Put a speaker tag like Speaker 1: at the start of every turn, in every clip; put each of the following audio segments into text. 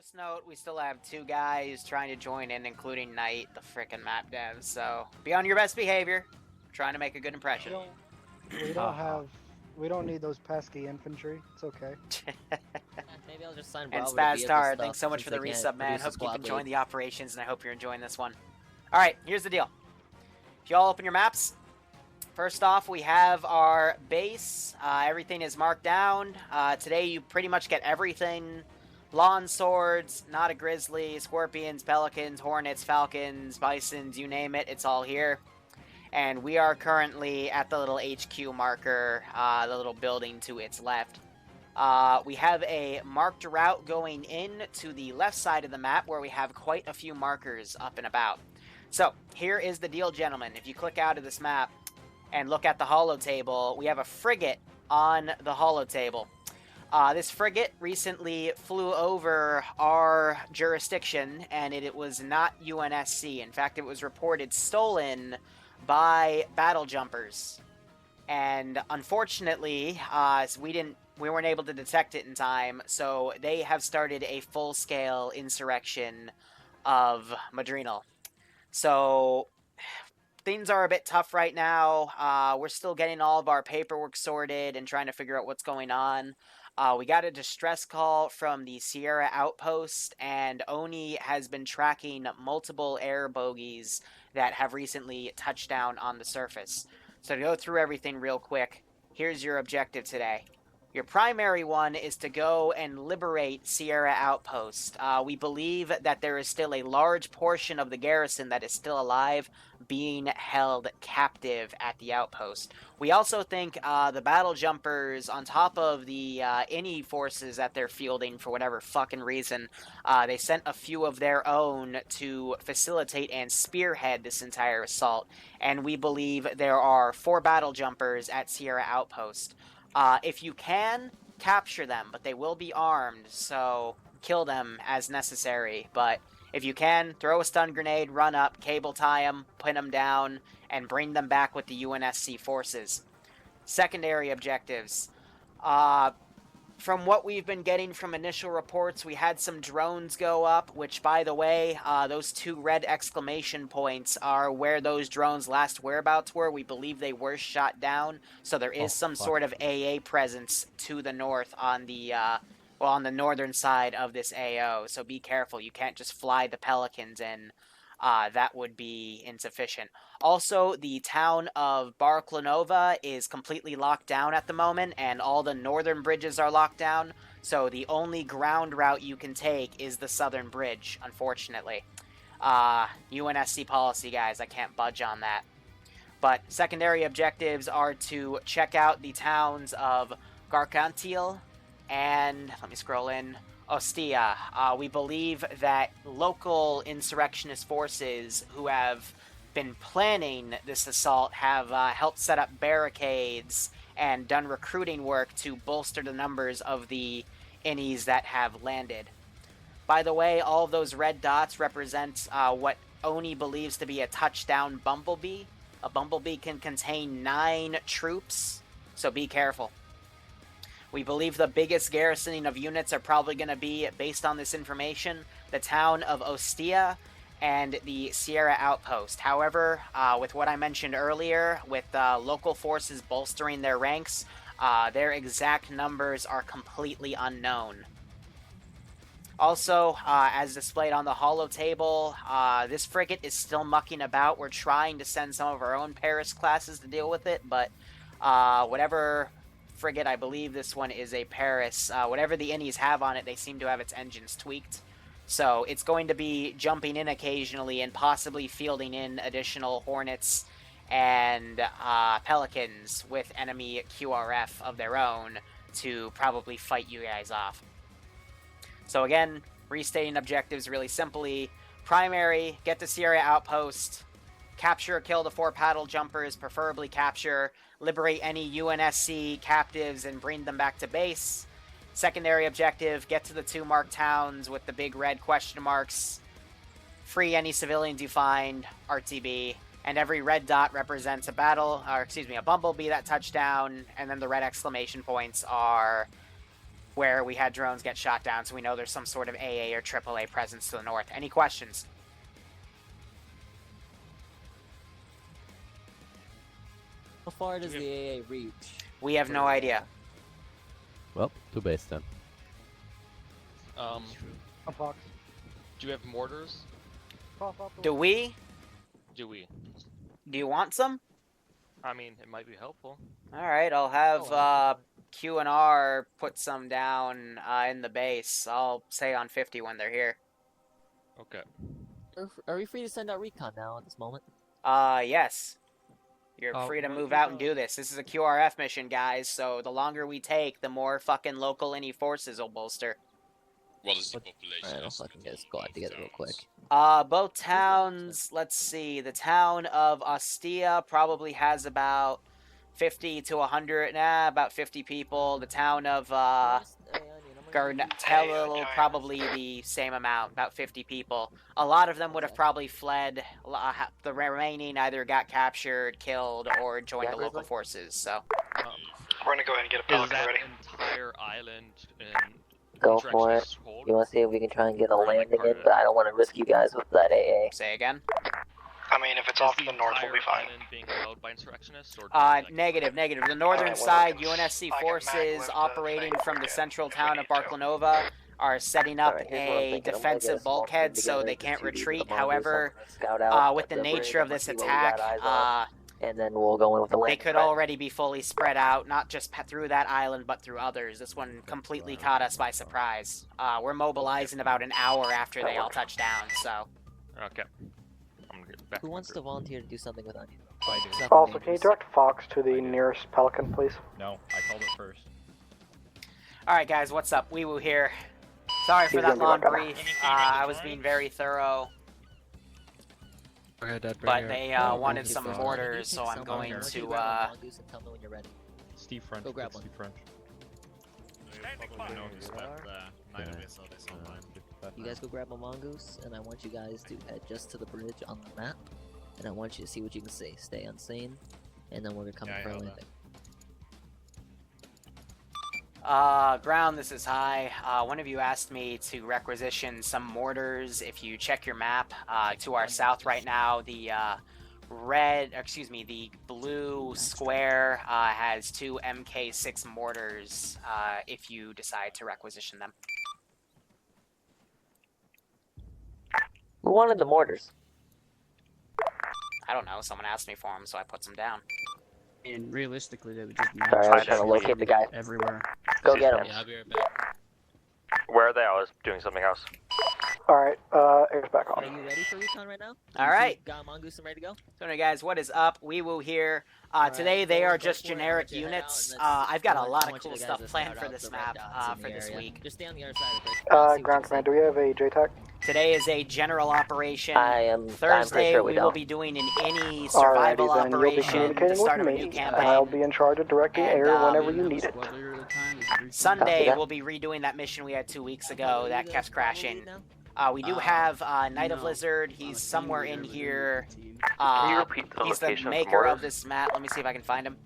Speaker 1: Just note, we still have 2 guys trying to join in, including Knight, the frickin' map dev, so be on your best behavior. Trying to make a good impression.
Speaker 2: We don't need those pesky infantry. It's okay.
Speaker 3: Maybe I'll just sign
Speaker 1: And
Speaker 3: Bravo to be at this
Speaker 1: Spaztar,
Speaker 3: stuff,
Speaker 1: thanks so much
Speaker 3: since
Speaker 1: for the
Speaker 3: they can't
Speaker 1: resub, man.
Speaker 3: produce a
Speaker 1: Hope you've
Speaker 3: squad
Speaker 1: enjoyed
Speaker 3: lead.
Speaker 1: the operations, and I hope you're enjoying this one. Alright, here's the deal. If you all open your maps, first off, we have our base. Everything is marked down. Today, you pretty much get everything. Lawn swords, not a grizzly, scorpions, pelicans, hornets, falcons, bisons, you name it, it's all here. And we are currently at the little HQ marker, the little building to its left. We have a marked route going in to the left side of the map where we have quite a few markers up and about. So, here is the deal, gentlemen. If you click out of this map and look at the holo table, we have a frigate on the holo table. This frigate recently flew over our jurisdiction, and it was not UNSC. In fact, it was reported stolen by battle jumpers. And unfortunately, we weren't able to detect it in time, so they have started a full-scale insurrection of Madrinal. So things are a bit tough right now. We're still getting all of our paperwork sorted and trying to figure out what's going on. We got a distress call from the Sierra outpost, and Oni has been tracking multiple air bogies that have recently touched down on the surface. So to go through everything real quick, here's your objective today. Your primary one is to go and liberate Sierra Outpost. We believe that there is still a large portion of the garrison that is still alive, being held captive at the outpost. We also think the battle jumpers, on top of the any forces that they're fielding for whatever fucking reason, they sent a few of their own to facilitate and spearhead this entire assault. And we believe there are 4 battle jumpers at Sierra Outpost. If you can, capture them, but they will be armed, so kill them as necessary. But if you can, throw a stun grenade, run up, cable tie them, pin them down, and bring them back with the UNSC forces. Secondary objectives. From what we've been getting from initial reports, we had some drones go up, which, by the way, those 2 red exclamation points are where those drones' last whereabouts were. We believe they were shot down, so there is some sort of AA presence to the north on the, on the northern side of this AO, so be careful. You can't just fly the Pelicans in. That would be insufficient. Also, the town of Barclanova is completely locked down at the moment, and all the northern bridges are locked down, so the only ground route you can take is the southern bridge, unfortunately. UNSC policy, guys, I can't budge on that. But secondary objectives are to check out the towns of Garcantil and, let me scroll in, Ostia. We believe that local insurrectionist forces who have been planning this assault have helped set up barricades and done recruiting work to bolster the numbers of the innies that have landed. By the way, all of those red dots represent what Oni believes to be a touchdown bumblebee. A bumblebee can contain 9 troops, so be careful. We believe the biggest garrisoning of units are probably going to be, based on this information, the town of Ostia and the Sierra Outpost. However, with what I mentioned earlier, with local forces bolstering their ranks, their exact numbers are completely unknown. Also, as displayed on the holo table, this frigate is still mucking about. We're trying to send some of our own Paris classes to deal with it, but whatever frigate, I believe this one is a Paris. Whatever the innies have on it, they seem to have its engines tweaked. So it's going to be jumping in occasionally and possibly fielding in additional Hornets and Pelicans with enemy QRF of their own to probably fight you guys off. So again, restating objectives really simply. Primary, get to Sierra Outpost, capture or kill the 4 paddle jumpers, preferably capture, liberate any UNSC captives and bring them back to base. Secondary objective, get to the 2 marked towns with the big red question marks, free any civilians you find, RTB, and every red dot represents a a bumblebee that touched down, and then the red exclamation points are where we had drones get shot down, so we know there's some sort of AA or AAA presence to the north. Any questions?
Speaker 3: How far does the AA reach?
Speaker 1: We have no idea.
Speaker 4: Well, to base then.
Speaker 2: A fox.
Speaker 5: Do you have mortars?
Speaker 2: Cough up the
Speaker 1: Do we?
Speaker 5: Do we?
Speaker 1: Do you want some?
Speaker 5: I mean, it might be helpful.
Speaker 1: All right, I'll have Q and R put some down in the base. I'll say on 50 when they're here.
Speaker 5: Okay.
Speaker 3: Are we free to send out recon now at this moment?
Speaker 1: Yes. You're free to move out and do this. This is a QRF mission, guys, so the longer we take, the more fucking local any forces will bolster.
Speaker 6: What is the population?
Speaker 3: Alright, I'll fucking get a squad together real quick.
Speaker 1: Both towns, let's see, the town of Ostia probably has about 50 to 100, about 50 people. The town of Garnetella will probably the same amount, about 50 people. A lot of them would have probably fled. The remaining either got captured, killed, or joined the local forces, so.
Speaker 7: We're gonna go ahead and get a
Speaker 5: Is
Speaker 7: pelican
Speaker 5: that
Speaker 7: ready.
Speaker 5: entire island in
Speaker 8: Go for it. You want to see if we can try and get a landing in, but I don't want to risk you guys with that AA.
Speaker 1: Say again?
Speaker 7: I mean, if it's off to the north, we'll be fine.
Speaker 5: Island being held by insurrectionists, or
Speaker 1: Negative. The northern
Speaker 7: Alright, well,
Speaker 1: side,
Speaker 7: we can
Speaker 1: UNSC
Speaker 7: mag
Speaker 1: forces
Speaker 7: lift the
Speaker 1: operating
Speaker 7: thing
Speaker 1: from the
Speaker 7: if
Speaker 1: central
Speaker 7: we
Speaker 1: town
Speaker 7: need
Speaker 1: of
Speaker 7: to.
Speaker 1: Barcelonova are setting up
Speaker 8: Alright, here's what I'm
Speaker 1: a
Speaker 8: thinking. I'm gonna get a
Speaker 1: defensive
Speaker 8: small
Speaker 1: bulkhead
Speaker 8: team
Speaker 1: so
Speaker 8: together,
Speaker 1: they
Speaker 8: just
Speaker 1: can't
Speaker 8: to use the
Speaker 1: retreat.
Speaker 8: mongoose,
Speaker 1: However,
Speaker 8: scout out
Speaker 1: with the
Speaker 8: the
Speaker 1: nature
Speaker 8: bridge,
Speaker 1: of this
Speaker 8: see what we got
Speaker 1: attack,
Speaker 8: eyes on, and then we'll go in with the
Speaker 1: they
Speaker 8: landing.
Speaker 1: could
Speaker 8: pad.
Speaker 1: already be fully spread out, not just through that island, but through others. This one completely caught us by surprise. We're mobilizing about an hour after they all touch down, so.
Speaker 5: Okay. I'm gonna get back.
Speaker 3: Who wants to volunteer to do something with Onion?
Speaker 9: I do.
Speaker 3: It's not
Speaker 2: Also, can you
Speaker 3: dangerous.
Speaker 2: direct Fox to the nearest pelican, please?
Speaker 9: No, I called it first.
Speaker 1: Alright guys, what's up? Wee Woo here. Sorry for
Speaker 2: He's
Speaker 1: that
Speaker 2: gonna be
Speaker 1: long
Speaker 2: back up.
Speaker 1: brief. I was being very thorough. But they wanted some
Speaker 3: French.
Speaker 1: mortars, so I'm
Speaker 3: Someone-
Speaker 1: going
Speaker 3: I want you
Speaker 1: to
Speaker 3: grab a mongoose and tell me when you're ready.
Speaker 9: Steve French.
Speaker 3: Go grab
Speaker 9: Steve
Speaker 3: one.
Speaker 9: French.
Speaker 3: You guys go grab a mongoose, and I want you guys to head just to the bridge on the map, and I want you to see what you can see. Stay unseen, and then we're gonna come for a landing.
Speaker 1: Ground, this is High. One of you asked me to requisition some mortars. If you check your map, to our south right now, the the blue square has 2 MK6 mortars, if you decide to requisition them.
Speaker 8: Who wanted the mortars?
Speaker 1: I don't know, someone asked me for them, so I put some down.
Speaker 10: And realistically, they would just
Speaker 8: Sorry, I was trying to locate the guy.
Speaker 10: everywhere.
Speaker 8: Go get him.
Speaker 3: Yeah, I'll be right back.
Speaker 5: Where are they? I was doing something else.
Speaker 2: Alright, air's back
Speaker 3: Are
Speaker 2: on.
Speaker 3: you ready for recon right now?
Speaker 1: Alright.
Speaker 3: Got a mongoose and ready to go?
Speaker 1: So anyway, guys, what is up? Wee Woo here.
Speaker 3: Alright,
Speaker 1: Today they
Speaker 3: go-
Speaker 1: are
Speaker 3: go
Speaker 1: just
Speaker 3: for it. I
Speaker 1: generic
Speaker 3: want you to head out
Speaker 1: units.
Speaker 3: and let's-
Speaker 1: I've got a
Speaker 3: I
Speaker 1: lot
Speaker 3: want
Speaker 1: of
Speaker 3: you
Speaker 1: cool
Speaker 3: guys
Speaker 1: stuff
Speaker 3: to
Speaker 1: planned
Speaker 3: scout
Speaker 1: for
Speaker 3: out
Speaker 1: this
Speaker 3: the
Speaker 1: map,
Speaker 3: red dots in
Speaker 1: for
Speaker 3: the
Speaker 1: this
Speaker 3: area.
Speaker 1: week.
Speaker 3: Just stay on the other side of the bridge. See what
Speaker 2: Ground
Speaker 3: you
Speaker 2: command,
Speaker 3: see.
Speaker 2: do we have a JTAC?
Speaker 1: Today is a general operation.
Speaker 8: I'm pretty
Speaker 1: Thursday
Speaker 8: sure
Speaker 1: we
Speaker 8: we
Speaker 1: will
Speaker 8: don't.
Speaker 1: be doing an any survival
Speaker 2: Alrighty then, you'll be
Speaker 1: operation to
Speaker 2: communicating
Speaker 1: start
Speaker 2: with
Speaker 1: of a new
Speaker 2: me, and
Speaker 1: campaign.
Speaker 2: I'll be in charge of directing
Speaker 1: And,
Speaker 2: air whenever
Speaker 10: We
Speaker 2: you
Speaker 10: have a
Speaker 2: need it.
Speaker 10: squad leader at the time, it's recent.
Speaker 1: Sunday
Speaker 8: that.
Speaker 1: we'll be redoing that mission we had 2 weeks
Speaker 3: Okay,
Speaker 1: ago
Speaker 3: will
Speaker 1: that
Speaker 3: you
Speaker 1: kept
Speaker 3: guys
Speaker 1: crashing.
Speaker 3: follow me
Speaker 1: We do
Speaker 3: now?
Speaker 1: have Night of
Speaker 10: No.
Speaker 1: Lizard.
Speaker 10: I'm a
Speaker 1: He's
Speaker 10: team
Speaker 1: somewhere
Speaker 10: leader
Speaker 1: in
Speaker 10: within
Speaker 1: here.
Speaker 10: the team.
Speaker 5: repeat the
Speaker 1: He's the
Speaker 5: location of the
Speaker 1: maker of
Speaker 5: mortars?
Speaker 1: this map. Let me see if I can find him.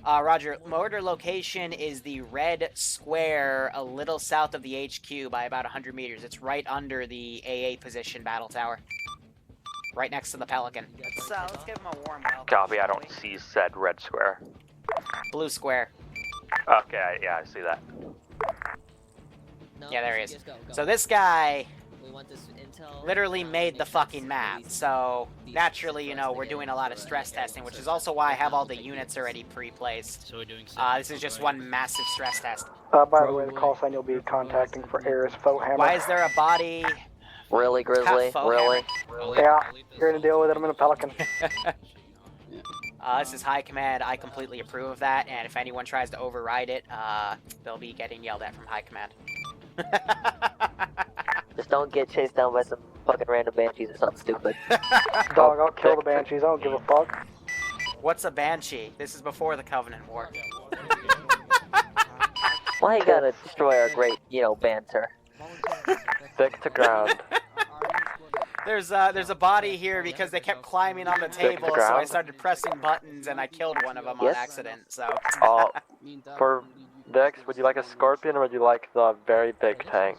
Speaker 1: Roger, mortar location is the red square a little south of the HQ by about 100 meters. It's right under the AA position battle tower. Right next to the Pelican. Let's give him a warm welcome.
Speaker 5: Copy. I
Speaker 1: shall
Speaker 5: don't see said red square.
Speaker 1: we? Blue square.
Speaker 5: Okay. Yeah, I see that.
Speaker 3: No,
Speaker 1: Yeah, there he
Speaker 3: just
Speaker 1: is.
Speaker 3: go.
Speaker 1: So this guy
Speaker 3: We want this intel.
Speaker 1: literally made the
Speaker 3: make
Speaker 1: fucking
Speaker 3: sense,
Speaker 1: map.
Speaker 3: release
Speaker 1: So
Speaker 3: these
Speaker 1: naturally, you
Speaker 3: for
Speaker 1: know,
Speaker 3: us to
Speaker 1: we're
Speaker 3: get
Speaker 1: doing a lot of
Speaker 3: for,
Speaker 1: stress
Speaker 3: air
Speaker 1: testing, which
Speaker 3: search.
Speaker 1: is also why I have all the
Speaker 3: Take
Speaker 1: units
Speaker 3: these.
Speaker 1: already pre-placed.
Speaker 10: So we're doing
Speaker 1: This is just one massive stress test.
Speaker 2: By the way, the call sign you'll be contacting for air is Faux Hammer.
Speaker 1: Why is there a body?
Speaker 8: Really, Grizzly?
Speaker 1: Faux
Speaker 8: Really?
Speaker 2: Yeah, you're gonna deal with it, I'm in a pelican.
Speaker 1: This is High Command. I completely approve of that, and if anyone tries to override it, they'll be getting yelled at from High Command.
Speaker 8: Just don't get chased down by some fucking random banshees or something stupid.
Speaker 2: Dog, I'll kill the banshees, I don't give a fuck.
Speaker 1: What's a Banshee? This is before the Covenant War.
Speaker 8: Why you gotta destroy our great, banter?
Speaker 5: Stick to ground.
Speaker 1: There's a body here because they kept climbing on the table, so I started pressing buttons and I killed one of them on
Speaker 8: Yes.
Speaker 1: accident. So
Speaker 5: For Dex, would you like a Scorpion or would you like the very big tank?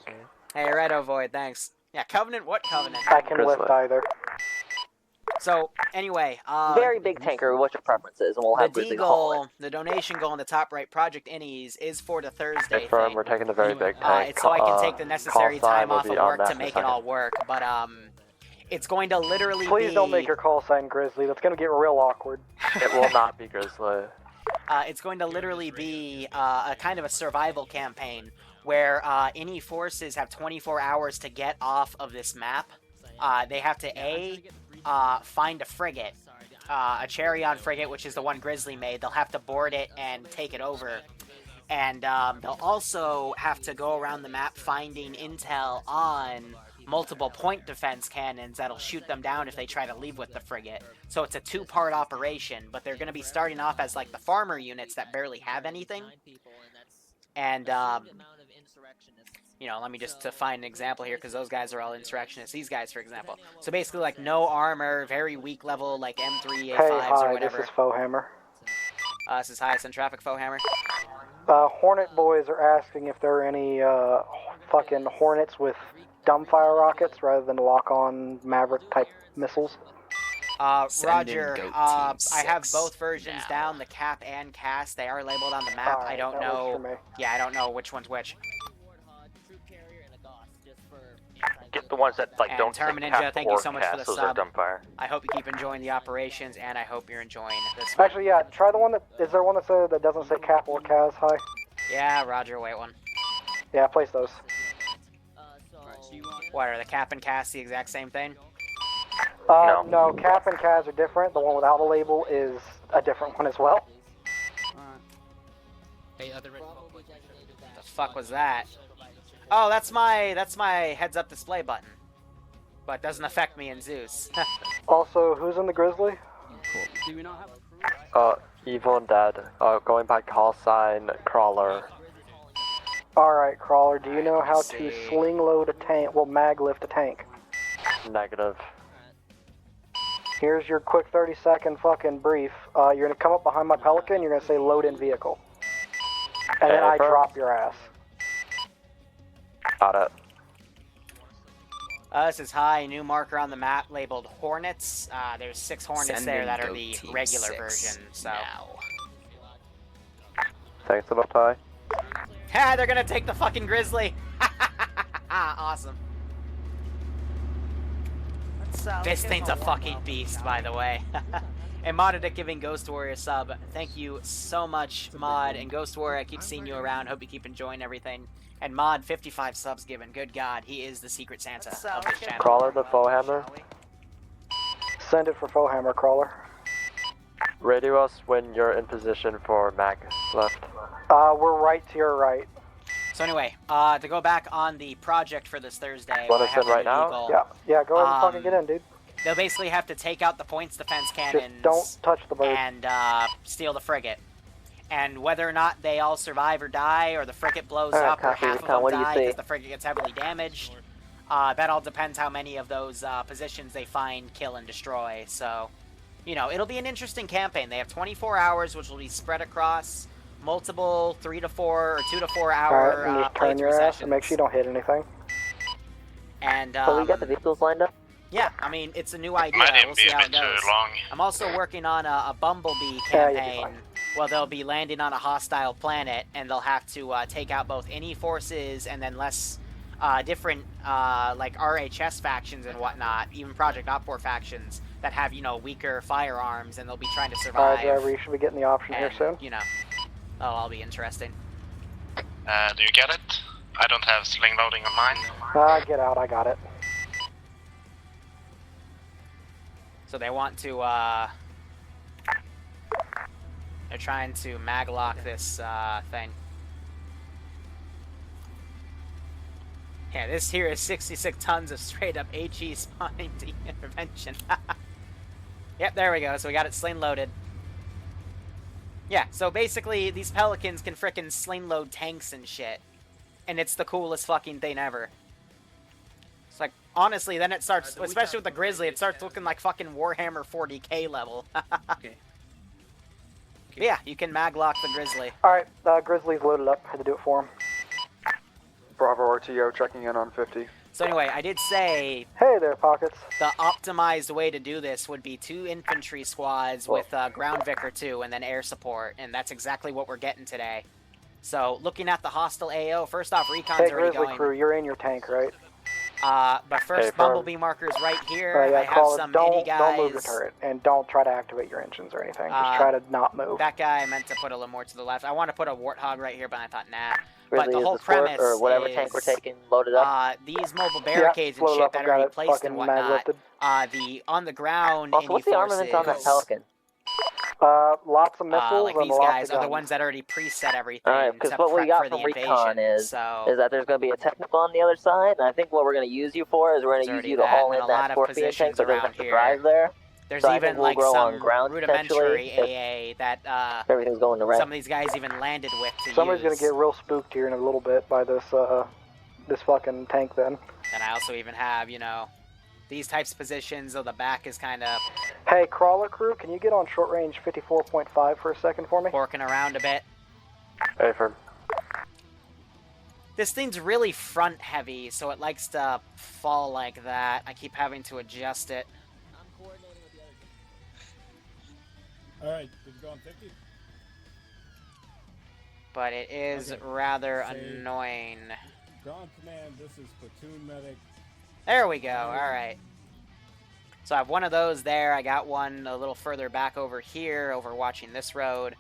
Speaker 1: Hey, Red Void, thanks. Yeah, Covenant? What Covenant?
Speaker 2: I can
Speaker 5: Grizzly.
Speaker 2: lift either.
Speaker 1: So, anyway,
Speaker 8: Very big tanker, what's your preferences, and we'll
Speaker 1: the
Speaker 8: have
Speaker 1: D
Speaker 8: Grizzly haul it.
Speaker 1: goal, the donation goal in the top right, Project Innies, is for the Thursday
Speaker 5: Confirm,
Speaker 1: thing.
Speaker 5: we're taking the very big tank.
Speaker 1: It's so I can take the necessary
Speaker 5: call sign
Speaker 1: time
Speaker 5: will
Speaker 1: off of
Speaker 5: be on
Speaker 1: work to
Speaker 5: that in a
Speaker 1: make it
Speaker 5: second.
Speaker 1: all work, but it's going to literally
Speaker 2: Please
Speaker 1: be...
Speaker 2: don't make your call sign Grizzly. That's gonna get real awkward.
Speaker 5: It will not be Grizzly.
Speaker 1: It's going to literally be a kind of a survival campaign where any forces have 24 hours to get off of this map. They have to find a frigate, a Charon frigate, which is the one Grizzly made. They'll have to board it and take it over. And they'll also have to go around the map finding intel on multiple point defense cannons that'll shoot them down if they try to leave with the frigate. So it's a two-part operation, but they're going to be starting off as like the farmer units that barely have anything. And, you know, let me just to find an example here, because those guys are all insurrectionists. These guys, for example. So basically, like, no armor, very weak level, like M3, A5s,
Speaker 2: Hey,
Speaker 1: or
Speaker 2: hi,
Speaker 1: whatever.
Speaker 2: this is Fohammer.
Speaker 1: This is Highest in Traffic, Fohammer.
Speaker 2: Hornet boys are asking if there are any fucking Hornets with dumbfire rockets rather than lock-on Maverick-type missiles.
Speaker 1: Roger,
Speaker 10: goat
Speaker 1: I
Speaker 10: team
Speaker 1: have
Speaker 10: 6
Speaker 1: both versions down, the cap and cast. They are labeled on the map.
Speaker 2: Alright,
Speaker 1: I don't
Speaker 2: that works for
Speaker 1: know.
Speaker 2: me.
Speaker 1: Yeah, I don't know which one's which.
Speaker 5: Get the ones that like
Speaker 1: And
Speaker 5: don't
Speaker 1: Termin
Speaker 5: take
Speaker 1: Ninja,
Speaker 5: cap
Speaker 1: thank you
Speaker 5: or
Speaker 1: so much for
Speaker 5: cast,
Speaker 1: the
Speaker 5: those are
Speaker 1: sub.
Speaker 5: dumbfire.
Speaker 1: I hope you keep enjoying the operations, and I hope you're enjoying this one.
Speaker 2: Actually, yeah, try the one that... Is there one that doesn't say Cap or Kaz? Hi?
Speaker 1: Yeah, Roger, wait one.
Speaker 2: Yeah, place those.
Speaker 1: What, are the cap and cast the exact same thing?
Speaker 5: No.
Speaker 2: No, Cap and Kaz are different. The one without the label is a different one as well.
Speaker 10: Hey, other red.
Speaker 1: The fuck was that? Oh, that's my heads-up display button. But doesn't affect me in Zeus.
Speaker 2: Also, who's in the Grizzly?
Speaker 10: Do we not have a crew?
Speaker 5: Evil and Dead. Going by call sign Crawler.
Speaker 2: Alright, Crawler, do you know how
Speaker 1: Let's
Speaker 2: to
Speaker 1: see.
Speaker 2: sling load a tank, well, mag lift a tank?
Speaker 5: Negative.
Speaker 2: Here's your quick 30-second fucking brief. You're gonna come up behind my Pelican, you're gonna say load in vehicle. And then I
Speaker 5: Over.
Speaker 2: drop your ass.
Speaker 5: Got it.
Speaker 1: This is high, new marker on the map labeled Hornets. There's 6 Hornets there that are the regular version, so...
Speaker 5: Thanks a lot, Ty.
Speaker 1: Ha! They're gonna take the fucking Grizzly! Awesome. This thing's a fucking beast, by the way. And Modded giving Ghost Warrior a sub. Thank you so much, Mod. And Ghost Warrior, I keep seeing you around. Hope you keep enjoying everything. And Mod, 55 subs given. Good God, he is the secret Santa of this channel.
Speaker 5: Crawler the Fohammer.
Speaker 2: Send it for Fohammer, Crawler.
Speaker 5: Radio us when you're in position for mag left.
Speaker 2: We're right to your right.
Speaker 1: So anyway, to go back on the project for this Thursday.
Speaker 5: Want
Speaker 1: I
Speaker 5: us
Speaker 1: have
Speaker 5: in
Speaker 1: the
Speaker 5: right now?
Speaker 1: Eagle.
Speaker 2: Yeah, go ahead and fucking get in, dude.
Speaker 1: They'll basically have to take out the points defense cannons.
Speaker 2: Just don't touch the bird.
Speaker 1: And steal the frigate. And whether or not they all survive or die, or the frigate blows
Speaker 8: Alright,
Speaker 1: up, or
Speaker 8: copy,
Speaker 1: half of
Speaker 8: Recon,
Speaker 1: them
Speaker 8: what do you
Speaker 1: die
Speaker 8: see?
Speaker 1: because the frigate gets heavily damaged, that all depends how many of those positions they find, kill, and destroy. So, you know, it'll be an interesting campaign. They have 24 hours, which will be spread across multiple 3 to 4 or 2 to 4 hour
Speaker 2: Alright, just turn your
Speaker 1: playthrough
Speaker 2: ass and make sure you don't hit anything.
Speaker 1: And
Speaker 8: So we got the vehicles lined up?
Speaker 1: yeah, I mean, it's a new idea.
Speaker 6: Might even
Speaker 1: We'll
Speaker 6: be
Speaker 1: see
Speaker 6: a
Speaker 1: how it
Speaker 6: bit too
Speaker 1: goes.
Speaker 6: long.
Speaker 1: I'm also working on a bumblebee
Speaker 2: Yeah, you'll be
Speaker 1: campaign.
Speaker 2: fine.
Speaker 1: Well, they'll be landing on a hostile planet, and they'll have to take out both any forces and then less different like RHS factions and whatnot, even Project OPTRE factions that have, you know, weaker firearms, and they'll be trying to survive.
Speaker 2: Alright, driver, you should be getting the option here
Speaker 1: and,
Speaker 2: soon.
Speaker 1: you know, that'll all be interesting.
Speaker 6: Do you get it? I don't have sling loading on mine.
Speaker 2: Get out, I got it.
Speaker 1: So they want to, they're trying to maglock this thing. Yeah, this here is 66 tons of straight up HE spawning intervention. Yep, there we go. So we got it sling loaded. Yeah, so basically these Pelicans can frickin' sling load tanks and shit. And it's the coolest fucking thing ever. It's like, honestly, then it starts, especially with the Grizzly, it starts looking like fucking Warhammer 40k level.
Speaker 10: Okay.
Speaker 1: Yeah, you can maglock the Grizzly.
Speaker 2: Alright, Grizzly's loaded up. Had to do it for him.
Speaker 11: Bravo RTO checking in on 50.
Speaker 1: So anyway, I did say
Speaker 2: Hey there, Pockets.
Speaker 1: the optimized way to do this would be 2 infantry squads with ground vic or 2 and then air support, and that's exactly what we're getting today. So looking at the hostile AO, first off, recon's
Speaker 2: Hey,
Speaker 1: already
Speaker 2: Grizzly
Speaker 1: going.
Speaker 2: crew, you're in your tank, right?
Speaker 1: But first, bumblebee markers right here.
Speaker 2: Yeah,
Speaker 1: I have
Speaker 2: call it.
Speaker 1: some
Speaker 2: Don't
Speaker 1: mini guys.
Speaker 2: move the turret, and don't try to activate your engines or anything. Just try to not move.
Speaker 1: That guy I meant to put a little more to the left. I want to put a warthog right here, but I thought nah.
Speaker 8: Grizzly,
Speaker 1: But the whole
Speaker 8: is the Swerve
Speaker 1: premise
Speaker 8: or whatever
Speaker 1: is,
Speaker 8: tank we're taking loaded up.
Speaker 1: These mobile barricades and shit that are placed and whatnot.
Speaker 2: Fucking
Speaker 1: On the ground.
Speaker 8: Also, what's the armaments on that Pelican?
Speaker 2: Lots of missiles
Speaker 1: like
Speaker 2: and
Speaker 1: these
Speaker 2: lots
Speaker 1: guys
Speaker 2: of
Speaker 1: are the
Speaker 2: guns.
Speaker 1: ones that already preset everything.
Speaker 8: Alright, because
Speaker 1: to
Speaker 8: what we
Speaker 1: prep
Speaker 8: got
Speaker 1: for the
Speaker 8: from
Speaker 1: invasion.
Speaker 8: recon is
Speaker 1: So
Speaker 8: that there's going to be a technical on the other side, and I think what we're going to use you for is we're going to use you to haul in that Scorpion tank so it doesn't have to drive there.
Speaker 1: There's
Speaker 8: so
Speaker 1: even
Speaker 8: we'll
Speaker 1: like
Speaker 8: grow
Speaker 1: some
Speaker 8: on ground,
Speaker 1: rudimentary AA that
Speaker 8: everything's going to red.
Speaker 1: some of these guys even landed with to
Speaker 2: Somebody's
Speaker 1: use.
Speaker 2: gonna get real spooked here in a little bit by this this fucking tank then.
Speaker 1: And I also even have, you know, these types of positions, so the back is kind of
Speaker 2: Hey, crawler crew, can you get on short range 54.5 for a second for me?
Speaker 1: forking around a bit.
Speaker 5: Hey, firm.
Speaker 1: This thing's really front heavy, so it likes to fall like that. I keep having to adjust it.
Speaker 12: Alright, did you go on 50?
Speaker 1: But it is rather annoying.
Speaker 12: Ground command, this is platoon medic.
Speaker 1: There we go, alright. So I have one of those there. I got one a little further back over here, overwatching this road.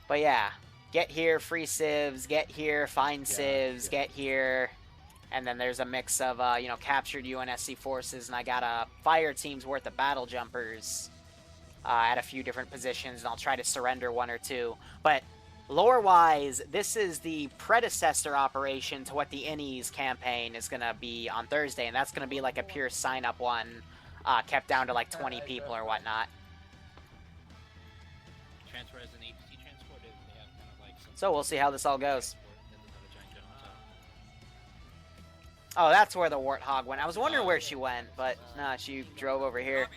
Speaker 1: But yeah, get here, free civs, get here, find civs, get here. And then there's a mix of, you know, captured UNSC forces, and I got a fire team's worth of battle jumpers at a few different positions, and I'll try to surrender 1 or 2. But lore-wise, this is the predecessor operation to what the Innies campaign is going to be on Thursday, and that's going to be like a pure sign-up one, kept down to like 20 people or whatnot.
Speaker 10: Transfer as an APC transport, they have kind of like some...
Speaker 1: So we'll see how this all goes. Oh, that's where the Warthog went. I was wondering where she went, but nah, she drove over here.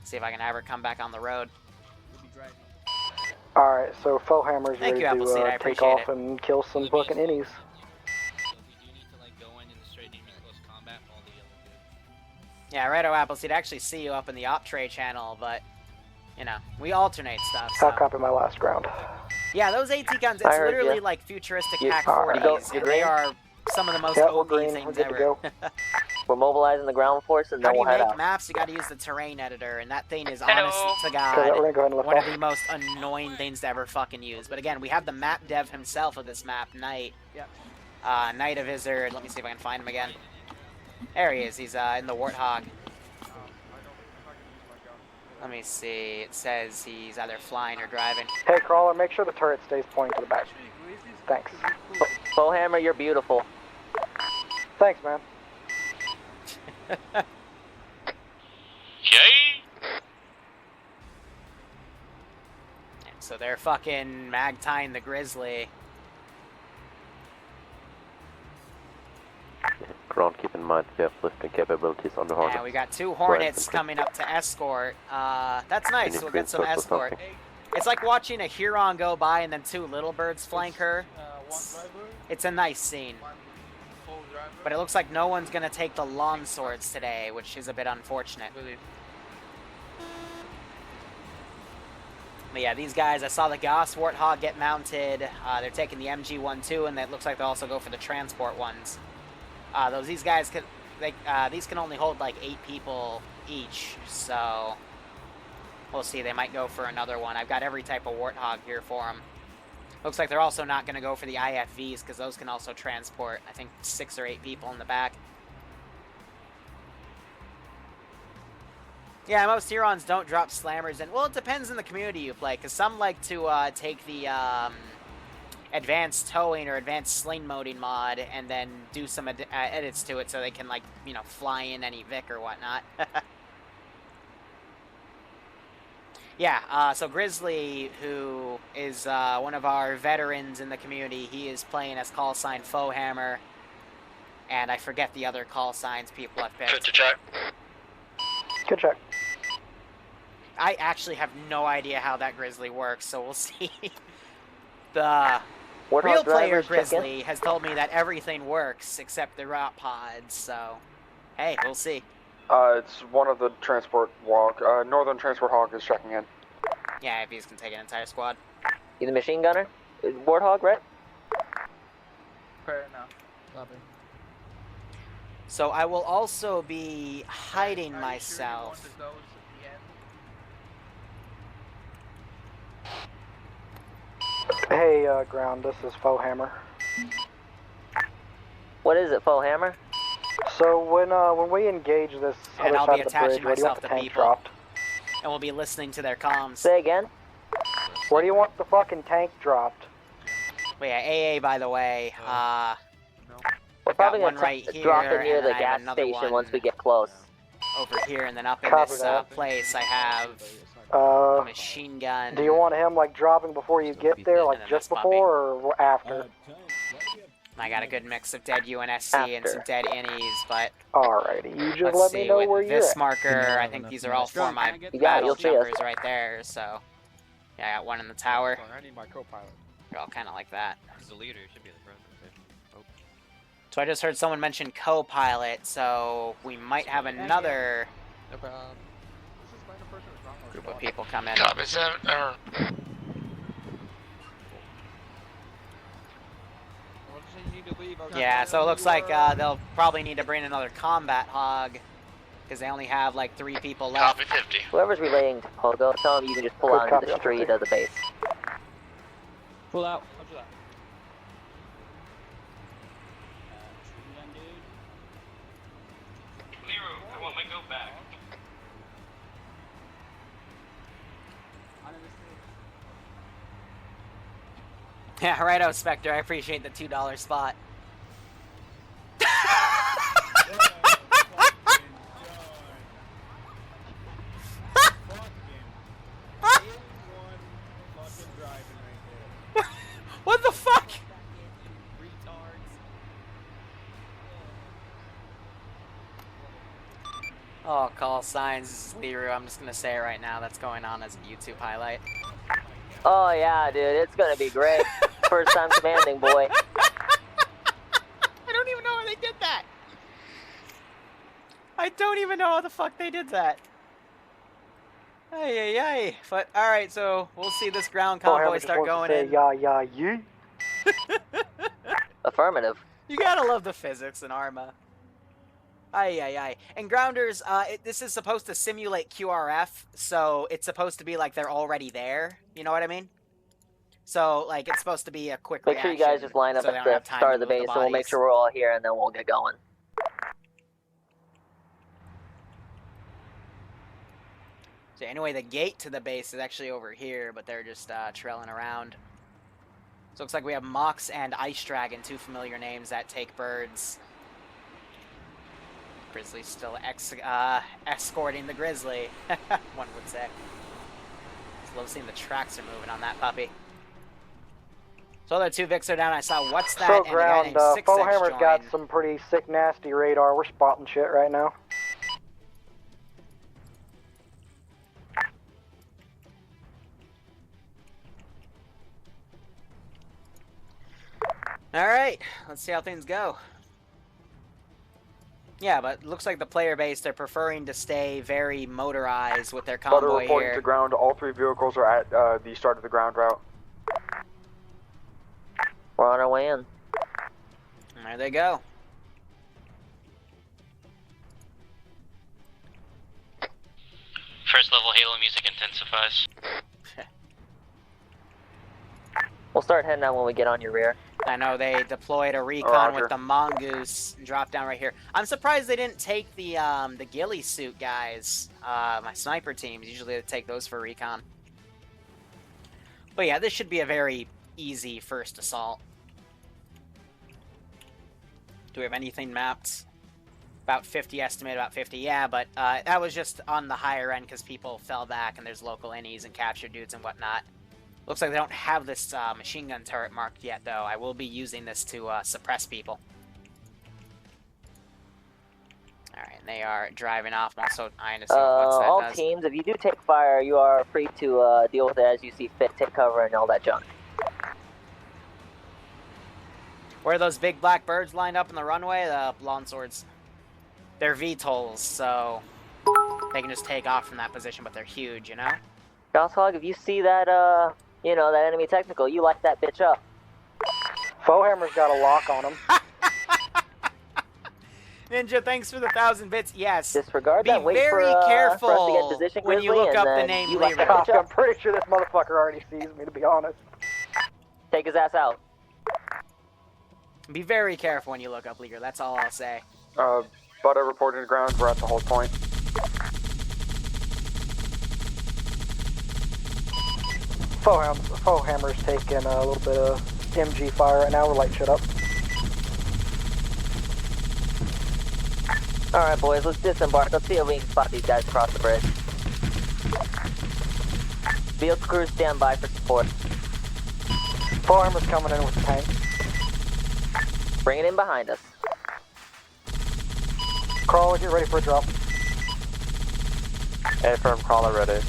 Speaker 1: See if I can have her come back on the road.
Speaker 2: Alright, so Fohammer's
Speaker 1: Thank
Speaker 2: ready
Speaker 1: you, Appleseed, I
Speaker 2: to take
Speaker 1: appreciate
Speaker 2: off
Speaker 1: it.
Speaker 2: and kill some fucking innies.
Speaker 1: Yeah, righto, Appleseed. I actually see you up in the OPTRE channel, but, you know, we alternate stuff.
Speaker 2: I'll
Speaker 1: So.
Speaker 2: copy my last round.
Speaker 1: Yeah, those AT guns,
Speaker 8: I
Speaker 1: it's
Speaker 8: heard
Speaker 1: literally
Speaker 8: ya.
Speaker 1: like futuristic
Speaker 8: You-
Speaker 1: Pac
Speaker 8: alright.
Speaker 1: 40s,
Speaker 8: You
Speaker 1: and they
Speaker 8: green?
Speaker 1: are some of the most
Speaker 2: Yep, we're
Speaker 1: OB
Speaker 2: green. We're
Speaker 1: things
Speaker 2: good to
Speaker 1: ever.
Speaker 2: go.
Speaker 8: We're mobilizing the ground force, and
Speaker 1: How
Speaker 8: then
Speaker 1: do you
Speaker 8: we'll head
Speaker 1: make
Speaker 8: out.
Speaker 1: maps? You gotta use the terrain editor, and that thing is,
Speaker 6: Hello.
Speaker 1: honest to
Speaker 2: So
Speaker 1: God,
Speaker 2: we're gonna go ahead and lift
Speaker 1: one of
Speaker 2: off.
Speaker 1: the most annoying things to ever fucking use. But again, we have the map dev himself of this map, Knight. Knight of Izzard. Let me see if I can find him again. There he is. He's in the Warthog. Let me see. It says he's either flying or driving.
Speaker 2: Hey, crawler, make sure the turret stays pointing to the back. Thanks.
Speaker 8: Bowhammer, you're beautiful.
Speaker 2: Thanks, man.
Speaker 6: Yay!
Speaker 1: So they're fucking mag-tying the Grizzly.
Speaker 5: Ground, keep in mind we have lifting capabilities on the Hornet.
Speaker 1: Yeah, we got 2 Hornets coming up to escort. That's nice.
Speaker 5: Can you
Speaker 1: We'll get some
Speaker 5: reinforce or
Speaker 1: escort. It's like watching a Huron go by and then 2 little birds flank her. It's a nice scene. But it looks like no one's going to take the long swords today, which is a bit unfortunate. But yeah, these guys, I saw the Gauss Warthog get mounted. They're taking the MG-12, and it looks like they'll also go for the transport ones. These guys can, these can only hold like 8 people each, so we'll see. They might go for another one. I've got every type of Warthog here for them. Looks like they're also not going to go for the IFVs because those can also transport, I think, 6 or 8 people in the back. Yeah, most Hurons don't drop slammers in. Well, it depends on the community you play, because some like to take the advanced towing or advanced sling moding mod and then do some edits to it so they can, like, you know, fly in any Vic or whatnot. Yeah, so Grizzly, who is one of our veterans in the community, he is playing as call sign Fohammer, and I forget the other call signs people have picked.
Speaker 7: Good to check.
Speaker 2: Good check.
Speaker 1: I actually have no idea how that Grizzly works, so we'll see. The real player Grizzly has told me that everything works except the route pods, so hey, we'll see.
Speaker 11: It's one of the transport walk. Northern Transport Hawk is checking in.
Speaker 1: Yeah, if he's can take an entire squad.
Speaker 8: You the machine gunner? Warthog, right?
Speaker 11: Fair enough.
Speaker 3: Copy.
Speaker 1: So I will also be hiding myself.
Speaker 2: Hey, ground, this is Faux Hammer.
Speaker 8: What is it, Faux Hammer?
Speaker 2: So when we engage this
Speaker 1: And
Speaker 2: other
Speaker 1: I'll
Speaker 2: side
Speaker 1: be
Speaker 2: of the bridge,
Speaker 1: attaching
Speaker 2: where do you want
Speaker 1: myself
Speaker 2: the
Speaker 1: to
Speaker 2: tank
Speaker 1: people.
Speaker 2: dropped?
Speaker 1: And we'll be listening to their comms.
Speaker 8: Say again?
Speaker 2: Where do you want the fucking tank dropped?
Speaker 1: But yeah, AA, by the way.
Speaker 8: We're probably gonna drop it near the gas station once we get close.
Speaker 1: Over here, and then up in
Speaker 2: Copy
Speaker 1: this
Speaker 2: that.
Speaker 1: place, I have a machine gun.
Speaker 2: Do you want him like dropping before you get there, like
Speaker 1: then
Speaker 2: just
Speaker 1: this puppy.
Speaker 2: before or after?
Speaker 1: I got a good mix of dead UNSC and some dead innies, but
Speaker 2: Alrighty, you just
Speaker 1: let's
Speaker 2: let
Speaker 1: see,
Speaker 2: me know
Speaker 1: with
Speaker 2: where you're
Speaker 1: this
Speaker 2: at.
Speaker 1: marker, I think these are all for my battle jumpers right there, so yeah, I got one in the tower.
Speaker 10: I need my co-pilot.
Speaker 1: They're all kind of like that.
Speaker 10: This is the leader. Should be the front. Okay.
Speaker 1: So I just heard someone mention co-pilot, so we might have another
Speaker 10: No problem.
Speaker 1: group of people come in.
Speaker 6: Copy 7.
Speaker 1: Yeah, so it looks like they'll probably need to bring another combat hog, because they only have like 3 people left.
Speaker 6: Copy 50.
Speaker 8: Whoever's relaying to Pogo, tell them you can just pull out into the street of the base.
Speaker 9: Pull out.
Speaker 10: Liru, I want my go back.
Speaker 1: Yeah, righto, Spectre. I appreciate the $2 spot. What the fuck? Oh, call signs. This is Liru. I'm just gonna say it right now. That's going on as a YouTube highlight.
Speaker 8: Oh yeah, dude, it's gonna be great. First time commanding, boy.
Speaker 1: I don't even know how they did that. I don't even know how the fuck they did that. Ay, ay, ay. But, alright, so we'll see this ground convoy start going in.
Speaker 2: Yeah, yeah, yeah.
Speaker 8: Affirmative.
Speaker 1: You gotta love the physics in Arma. Ay, ay, ay. And grounders, this is supposed to simulate QRF, so it's supposed to be like they're already there. You know what I mean? So, like, it's supposed to be a quick
Speaker 8: Make sure you guys just line up
Speaker 1: so
Speaker 8: at the start of the base, and we'll make sure we're all here, and then we'll get going.
Speaker 1: So anyway, the gate to the base is actually over here, but they're just trailing around. So it looks like we have Mox and Ice Dragon, 2 familiar names that take birds. Grizzly's still escorting the Grizzly, one would say. Just love seeing the tracks are moving on that puppy. So the 2 Vics are down. I saw What's That
Speaker 2: So
Speaker 1: and
Speaker 2: ground,
Speaker 1: a guy named
Speaker 2: Faux
Speaker 1: 6X
Speaker 2: Hammer's
Speaker 1: join.
Speaker 2: got some pretty sick, nasty radar. We're spotting shit right now.
Speaker 1: Alright, let's see how things go. Yeah, but it looks like the player base, they're preferring to stay very motorized with their
Speaker 11: Butter
Speaker 1: convoy
Speaker 11: reporting
Speaker 1: here.
Speaker 11: to ground. All 3 vehicles are at the start of the ground route.
Speaker 8: We're on our way in.
Speaker 1: There they go.
Speaker 6: First level Halo music intensifies.
Speaker 8: We'll start heading out when we get on your rear.
Speaker 1: I know they deployed a recon with the Mongoose and dropped down right here. I'm surprised they didn't take the ghillie suit guys. My sniper teams, usually they take those for recon. But yeah, this should be a very easy first assault. Do we have anything mapped? About 50 estimate, about 50. Yeah, but that was just on the higher end because people fell back and there's local innies and captured dudes and whatnot. Looks like they don't have this machine gun turret marked yet, though. I will be using this to suppress people. Alright, They are driving off. I'm also eyeing to see what
Speaker 8: all
Speaker 1: that does.
Speaker 8: teams, if you do take fire, you are free to deal with it as you see fit, take cover and all that junk.
Speaker 1: Where are those big black birds lined up in the runway? The longswords. They're VTOLs, so they can just take off from that position, but they're huge, you know?
Speaker 8: Gosshog, if you see that, you know, that enemy technical, you light that bitch up.
Speaker 2: Foehammer's got a lock on him.
Speaker 1: Ninja, thanks for the 1,000 bits. Yes.
Speaker 8: Disregard
Speaker 1: Be
Speaker 8: that. Wait
Speaker 1: very
Speaker 8: for,
Speaker 1: careful
Speaker 8: for us to get in position,
Speaker 1: when you
Speaker 8: Grizzly,
Speaker 1: look up
Speaker 8: and
Speaker 1: the
Speaker 8: then
Speaker 1: name
Speaker 8: you light that
Speaker 1: Liru.
Speaker 8: bitch up.
Speaker 2: I'm pretty sure this motherfucker already sees me, to be honest.
Speaker 8: Take his ass out.
Speaker 1: Be very careful when you look up Liru. That's all I'll say.
Speaker 11: Butter reporting to ground. We're at the hold point.
Speaker 2: Foehammer's taking a little bit of MG fire right now. We're lighting shit up.
Speaker 8: Alright, boys, let's disembark. Let's see if we can spot these guys across the bridge. Field crews stand by for support.
Speaker 2: Foehammer's coming in with the tank.
Speaker 8: Bring it in behind us.
Speaker 2: Crawler, get ready for a drop.
Speaker 5: Affirm, crawler ready.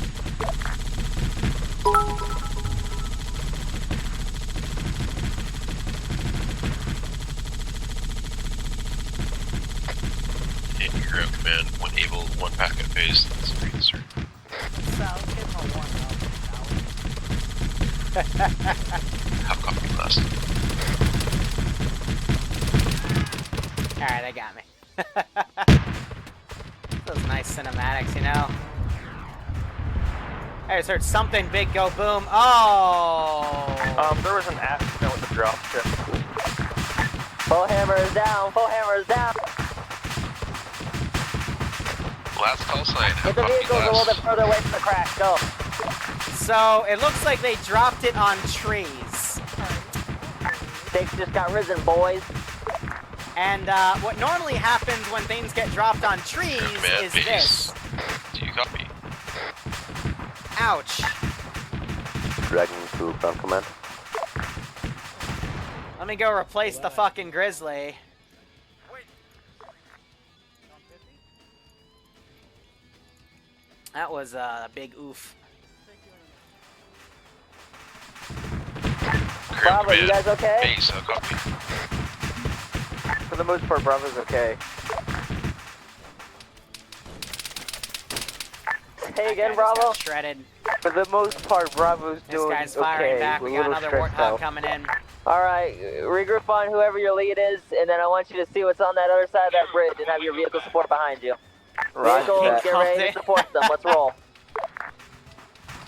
Speaker 6: Ground command, one able, one packet phase. That's a great start. Have copy last.
Speaker 1: Alright, they got me. Those nice cinematics, you know? I just heard something big go boom. Oh!
Speaker 5: There was an accident with the drop ship.
Speaker 8: Foehammer is down. Foehammer is down.
Speaker 6: Last call sign.
Speaker 8: Get the vehicles a little bit further away from the crash. Go.
Speaker 1: So, it looks like they dropped it on trees.
Speaker 8: Stakes just got risen, boys.
Speaker 1: And what normally happens when things get dropped on trees
Speaker 6: Command
Speaker 1: is
Speaker 6: base.
Speaker 1: this.
Speaker 6: Do you copy?
Speaker 1: Ouch.
Speaker 5: Dragging to ground command.
Speaker 1: Let me go replace the fucking grizzly. That was a big oof.
Speaker 8: Bravo, you guys okay?
Speaker 6: Base, copy.
Speaker 5: For the most part, Bravo's okay.
Speaker 8: Hey again,
Speaker 1: That guy just
Speaker 8: Bravo.
Speaker 1: got shredded.
Speaker 5: For the most part, Bravo's
Speaker 1: This
Speaker 5: doing
Speaker 1: guy's firing
Speaker 5: okay.
Speaker 1: back.
Speaker 5: We're
Speaker 1: We
Speaker 5: a
Speaker 1: got
Speaker 5: little
Speaker 1: another
Speaker 5: stressed
Speaker 1: warthog
Speaker 5: out.
Speaker 1: coming in.
Speaker 8: Alright, regroup on whoever your lead is, and then I want you to see what's on that other side of that bridge and have your vehicle support behind you. Vehicles,
Speaker 5: Roger.
Speaker 8: get ready to support them. Let's roll.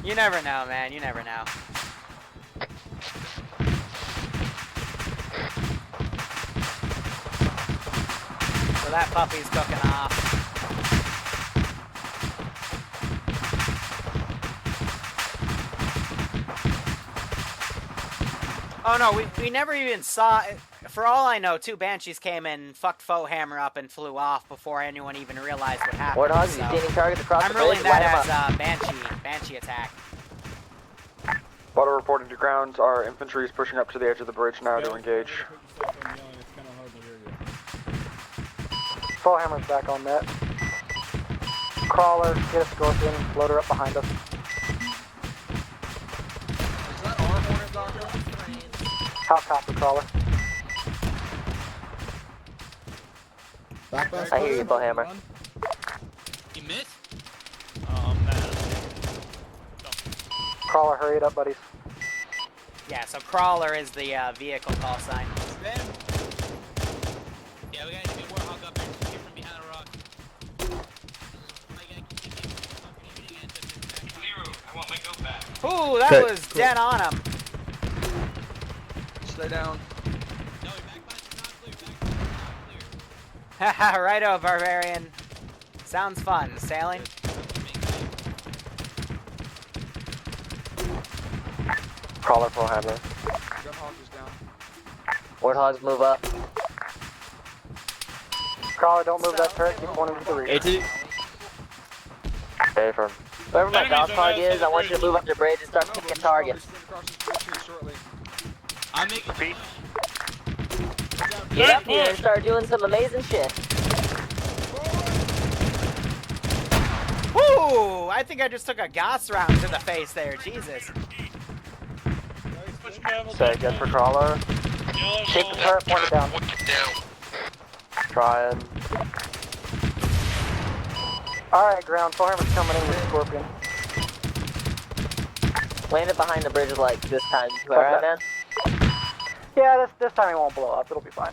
Speaker 1: You never know, man. You never know. So that puppy's cooking off. Oh no, we never even saw. For all I know, 2 Banshees came in, fucked Foehammer up, and flew off before anyone even realized what happened.
Speaker 8: Warthogs,
Speaker 1: so
Speaker 8: you seeing targets across
Speaker 1: I'm
Speaker 8: the bridge?
Speaker 1: ruling
Speaker 8: Light 'em
Speaker 1: that
Speaker 8: up.
Speaker 1: as Banshee attack.
Speaker 11: Butter reporting to ground. Our infantry is pushing up to the edge of the bridge now to engage.
Speaker 2: Foehammer's back on net. Crawler, get a Scorpion, load her up behind us. How copy, Crawler?
Speaker 8: I hear you, Foehammer.
Speaker 10: You missed? Oh, man.
Speaker 2: Crawler, hurry it up, buddies.
Speaker 1: Yeah, so Crawler is the vehicle call sign.
Speaker 10: Yeah, we gotta get Warthog up here. Get from behind a rock. Liru, I want my go back.
Speaker 1: Ooh, that was dead on him.
Speaker 11: Stay down.
Speaker 10: No, back by the not clear. Back by the not clear.
Speaker 1: Righto, Barbarian. Sounds fun. Sailing?
Speaker 5: Crawler for hammer.
Speaker 11: Gunhawk is down.
Speaker 8: Warthogs, move up.
Speaker 2: Crawler, don't move that turret, keep pointing to the rear.
Speaker 5: Okay, firm.
Speaker 8: Whoever my Gosshog is, I want you to move up the bridge and start picking targets.
Speaker 10: I'm making feet.
Speaker 8: Get up here and start doing some amazing shit.
Speaker 1: Ooh, I think I just took a Goss round to the face there. Jesus.
Speaker 5: Say again for crawler.
Speaker 2: Keep the turret pointed down.
Speaker 5: Try and
Speaker 2: Alright, ground. Forehammer's coming in with Scorpion.
Speaker 8: Land it behind the bridge like this time. You alright, man?
Speaker 2: Yeah, this time it won't blow up. It'll be fine.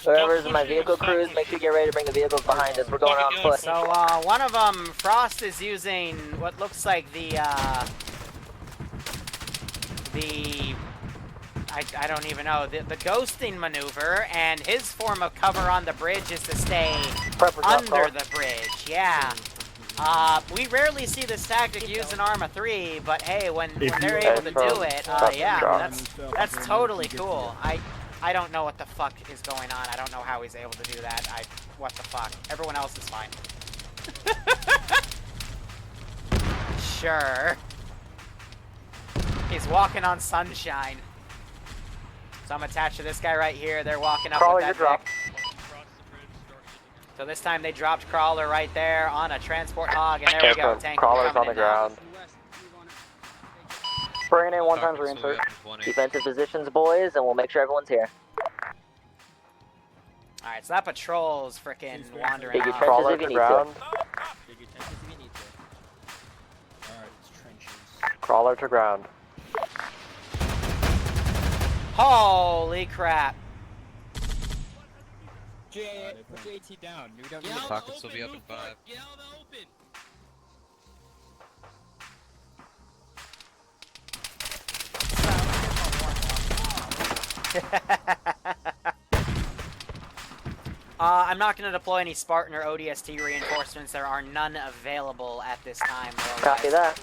Speaker 8: Whoever's in my vehicle crews, make sure you get ready to bring the vehicles behind us. We're going on foot.
Speaker 1: So, one of them, Frost is using what looks like I don't even know, the ghosting maneuver, and his form of cover on the bridge is to stay under the bridge, yeah. We rarely see this tactic used in Arma 3, but hey, when they're able to do it, yeah, that's totally cool. I don't know what the fuck is going on. I don't know how he's able to do that. What the fuck? Everyone else is fine. Sure. He's walking on sunshine. So I'm attached to this guy right here. They're walking up with that
Speaker 2: drop.
Speaker 1: So this time they dropped Crawler right there on a transport hog, and there we go. Tank
Speaker 5: crawler's on the ground.
Speaker 2: Bringing in 1 times reinsert.
Speaker 8: Defensive positions, boys, and we'll make sure everyone's here.
Speaker 1: Alright, so that patrol's frickin' wandering
Speaker 8: Dig your
Speaker 1: off.
Speaker 8: trenches
Speaker 5: Crawler
Speaker 8: if you
Speaker 5: to
Speaker 8: need
Speaker 5: ground.
Speaker 12: Alright, it's trenches.
Speaker 5: Crawler to ground.
Speaker 1: Holy crap.
Speaker 10: Put JT down. We don't need
Speaker 6: Pockets will be up in 5.
Speaker 10: Get out of the open.
Speaker 1: I'm not going to deploy any Spartan or ODST reinforcements. There are none available at this time.
Speaker 8: Copy that.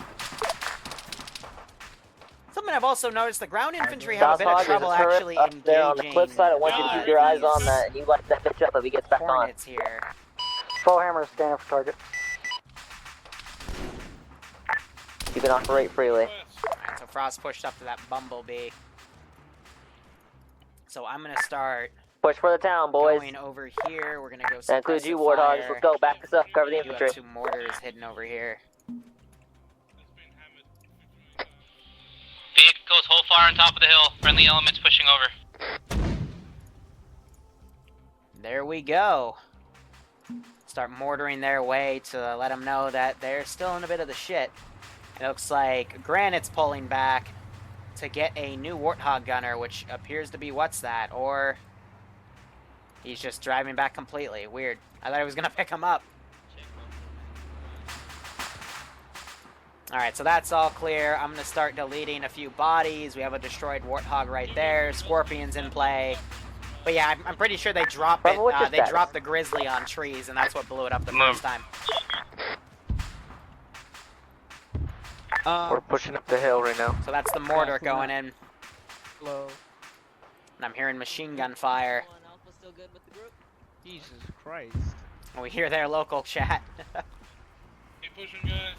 Speaker 1: Something I've also noticed, the ground infantry have a bit of trouble
Speaker 8: turret
Speaker 1: actually
Speaker 8: up
Speaker 1: engaging.
Speaker 8: there on the cliff side. I want you to keep your eyes on that, and you light that bitch up if he gets back on.
Speaker 1: Hornets here.
Speaker 2: Forehammer is scanning for target.
Speaker 8: You can operate freely.
Speaker 1: Alright, so Frost pushed up to that bumblebee. So I'm going to start
Speaker 8: Push for the town, boys.
Speaker 1: going over here. We're going to go
Speaker 8: That includes you,
Speaker 1: suppressive
Speaker 8: Warthogs.
Speaker 1: fire.
Speaker 8: Let's go. Back us up. Cover the
Speaker 1: We do
Speaker 8: infantry.
Speaker 1: have 2 mortars hidden over here.
Speaker 6: Vehicles, hold fire on top of the hill. Friendly elements pushing over.
Speaker 1: There we go. Start mortaring their way to let them know that they're still in a bit of the shit. It looks like Granite's pulling back to get a new Warthog gunner, which appears to be what's that, or he's just driving back completely. Weird. I thought I was gonna pick him up. Alright, so that's all clear. I'm gonna start deleting a few bodies. We have a destroyed Warthog right there. Scorpion's in play. But yeah, I'm pretty sure they drop it. They dropped the Grizzly on trees, and that's what blew it up the first time.
Speaker 5: We're pushing up the hill right now.
Speaker 1: So that's the mortar going in.
Speaker 9: Hello.
Speaker 1: And I'm hearing machine gun fire.
Speaker 3: Still good with the group?
Speaker 9: Jesus Christ.
Speaker 1: And we hear their local chat.
Speaker 6: Keep pushing, guys.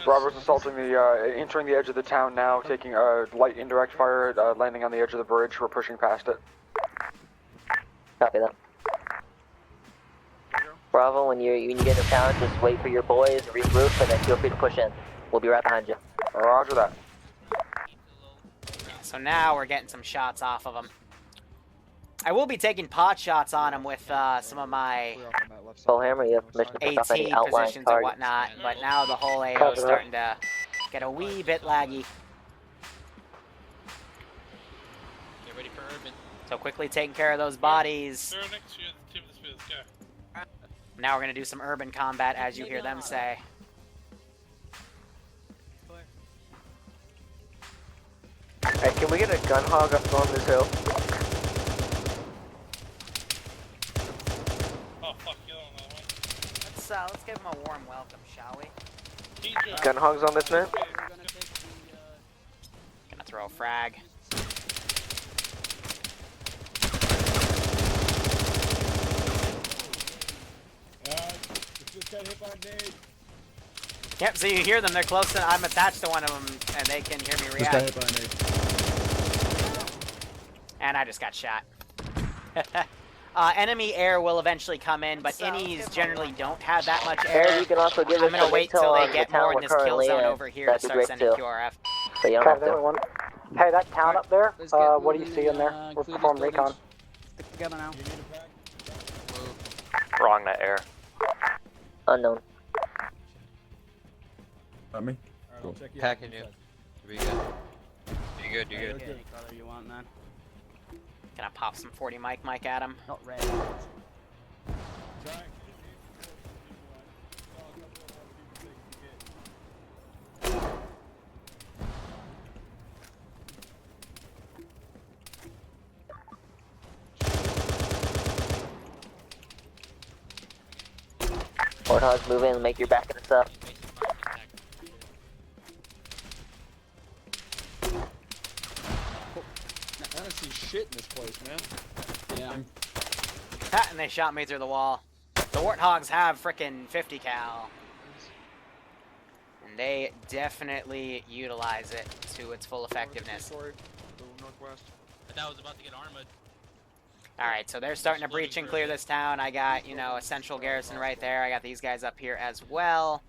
Speaker 11: Robert's assaulting the, entering the edge of the town now, taking light indirect fire, landing on the edge of the bridge. We're pushing past it.
Speaker 8: Copy that. Bravo, when you get into town, just wait for your boys, regroup, and then feel free to push in. We'll be right behind you.
Speaker 11: Roger that.
Speaker 1: So now we're getting some shots off of them. I will be taking pot shots on them with some of my
Speaker 8: Full hammer, you have permission to pick up any
Speaker 1: AT
Speaker 8: outlying
Speaker 1: positions and
Speaker 8: targets.
Speaker 1: whatnot, but now the whole AO is starting to get a wee bit laggy.
Speaker 10: Get ready for urban.
Speaker 1: So quickly taking care of those bodies. Now we're going to do some urban combat, as you hear them say.
Speaker 5: Hey, can we get a gun hog up on this hill?
Speaker 1: Let's give them a warm welcome, shall we?
Speaker 5: Gun hogs on this man?
Speaker 1: Gonna throw a frag.
Speaker 12: Just got hit by a nade.
Speaker 1: Yep, so you hear them, they're close to, I'm attached to one of them, and they can hear me
Speaker 12: Just got
Speaker 1: react.
Speaker 12: hit by a nade.
Speaker 1: And I just got shot. Enemy air will eventually come in, but innies generally don't have that much
Speaker 8: Air,
Speaker 1: air.
Speaker 8: you can also give
Speaker 1: I'm
Speaker 8: us
Speaker 1: gonna
Speaker 8: some
Speaker 1: wait
Speaker 8: intel
Speaker 1: till they
Speaker 8: on the
Speaker 1: get
Speaker 8: town
Speaker 1: more in
Speaker 8: we're
Speaker 1: this kill
Speaker 8: currently
Speaker 1: zone
Speaker 8: in.
Speaker 1: over here to
Speaker 8: That'd be
Speaker 1: start
Speaker 8: great
Speaker 1: sending
Speaker 8: too.
Speaker 1: QRF.
Speaker 8: But you don't
Speaker 2: Copy
Speaker 8: have
Speaker 2: that,
Speaker 8: to.
Speaker 2: we want. Hey, that town up there,
Speaker 12: Let's get
Speaker 2: what do you
Speaker 12: moving
Speaker 2: see in there?
Speaker 12: and,
Speaker 2: We're
Speaker 12: clear these
Speaker 2: performing recon.
Speaker 12: buildings. Stick together now.
Speaker 5: Wrong net air.
Speaker 8: Unknown.
Speaker 12: Me?
Speaker 10: Cool.
Speaker 12: Packing you.
Speaker 10: You good? You good? You good?
Speaker 9: Any color you want, man.
Speaker 1: Can I pop some 40 mic at him?
Speaker 9: Not red.
Speaker 8: Warthogs, move in and make your backing us up.
Speaker 12: I don't see shit in this place, man. Yeah.
Speaker 1: Ha, and they shot me through the wall. The Warthogs have frickin' 50 cal. And they definitely utilize it to its full effectiveness.
Speaker 12: Northwest.
Speaker 10: I thought I was about to get armored.
Speaker 1: Alright, so they're starting to breach and clear this town. I got, you know, a central garrison right there. I got these guys up here as well.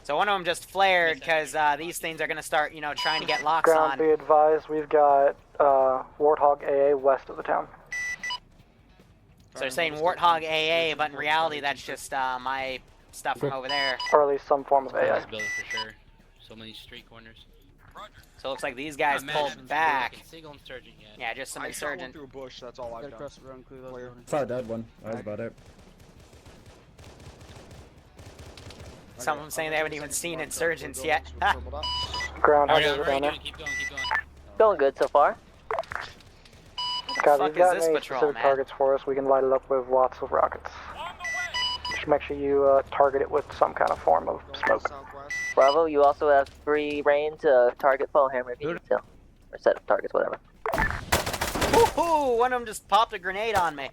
Speaker 1: So one of them just flared because these things are going to start, you know, trying to get locks
Speaker 2: Ground,
Speaker 1: on.
Speaker 2: be advised, we've got Warthog AA west of the town.
Speaker 1: So they're saying Warthog AA, but in reality that's just my stuff from over there.
Speaker 2: Or at least some form of AA.
Speaker 10: This building for sure. So many street corners.
Speaker 1: So it looks like these guys
Speaker 10: Man,
Speaker 1: pulled back.
Speaker 10: Single insurgent yet.
Speaker 1: Yeah, just some
Speaker 12: I shot one
Speaker 1: insurgent.
Speaker 12: through a bush, that's all I've
Speaker 9: Get
Speaker 12: done.
Speaker 9: across the road and clear those buildings.
Speaker 12: Saw a dead one. That was about it.
Speaker 1: Some of them saying they haven't even seen insurgents yet. Ha!
Speaker 2: Ground, how
Speaker 10: Alright,
Speaker 2: goes it down there?
Speaker 10: keep going, keep going.
Speaker 8: Going good so far.
Speaker 2: God,
Speaker 1: fuck
Speaker 2: if you've got
Speaker 1: is this
Speaker 2: any
Speaker 1: patrol,
Speaker 2: specific
Speaker 1: man?
Speaker 2: targets for us, we can light it up with lots of rockets. Just make sure you target it with some kind of form of smoke.
Speaker 8: Bravo, you also have free reign to target foe hammer if you need to. Or set of targets, whatever.
Speaker 1: Woohoo! One of them just popped a grenade on me.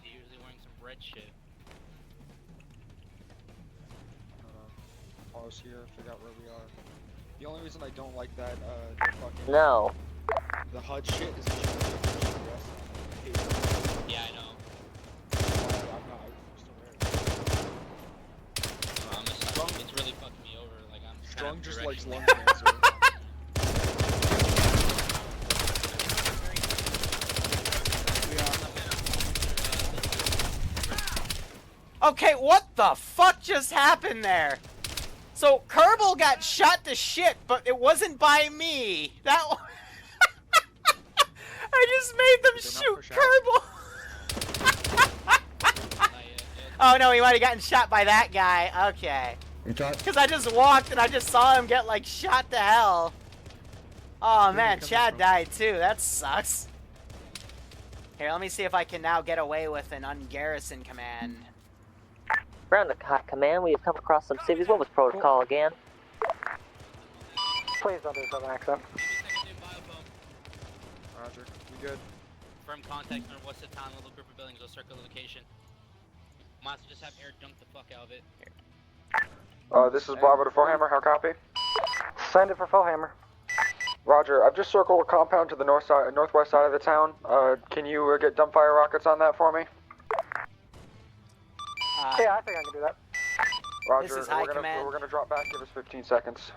Speaker 10: You're usually wearing some red shit.
Speaker 12: Pause here, figure out where we are. The only reason I don't like that, the fucking...
Speaker 8: No.
Speaker 12: The HUD shit is because you hate it.
Speaker 10: Yeah, I know.
Speaker 12: I'm not,
Speaker 10: I'm a strong. It's really fucking me over. Like I'm
Speaker 12: Strong just likes
Speaker 10: directionally-
Speaker 12: lung cancer.
Speaker 1: Okay, what the fuck just happened there? So Kerbal got shot to shit, but it wasn't by me. That I just made them shoot Kerbal. Oh no, he might have gotten shot by that guy. Okay. Because I just walked and I just saw him get like shot to hell. Oh man, Chad died too. That sucks. Here, let me see if I can now get away with an ungarrison command.
Speaker 8: Ground to command, we have come across some cities. What was protocol again?
Speaker 2: Please don't do a southern accent.
Speaker 12: Roger, we good?
Speaker 10: Firm contact on what's the town, little group of buildings, will circle location. Might as well just have air dunk the fuck out of it.
Speaker 11: This is Bravo to Forehammer, how copy?
Speaker 2: Send it for Foehammer.
Speaker 11: Roger, I've just circled a compound to the northwest side of the town. Can you get dumbfire rockets on that for me?
Speaker 2: Yeah, I think I can do that.
Speaker 11: Roger,
Speaker 1: This is High
Speaker 11: we're
Speaker 1: Command.
Speaker 11: gonna drop back, give us 15 seconds.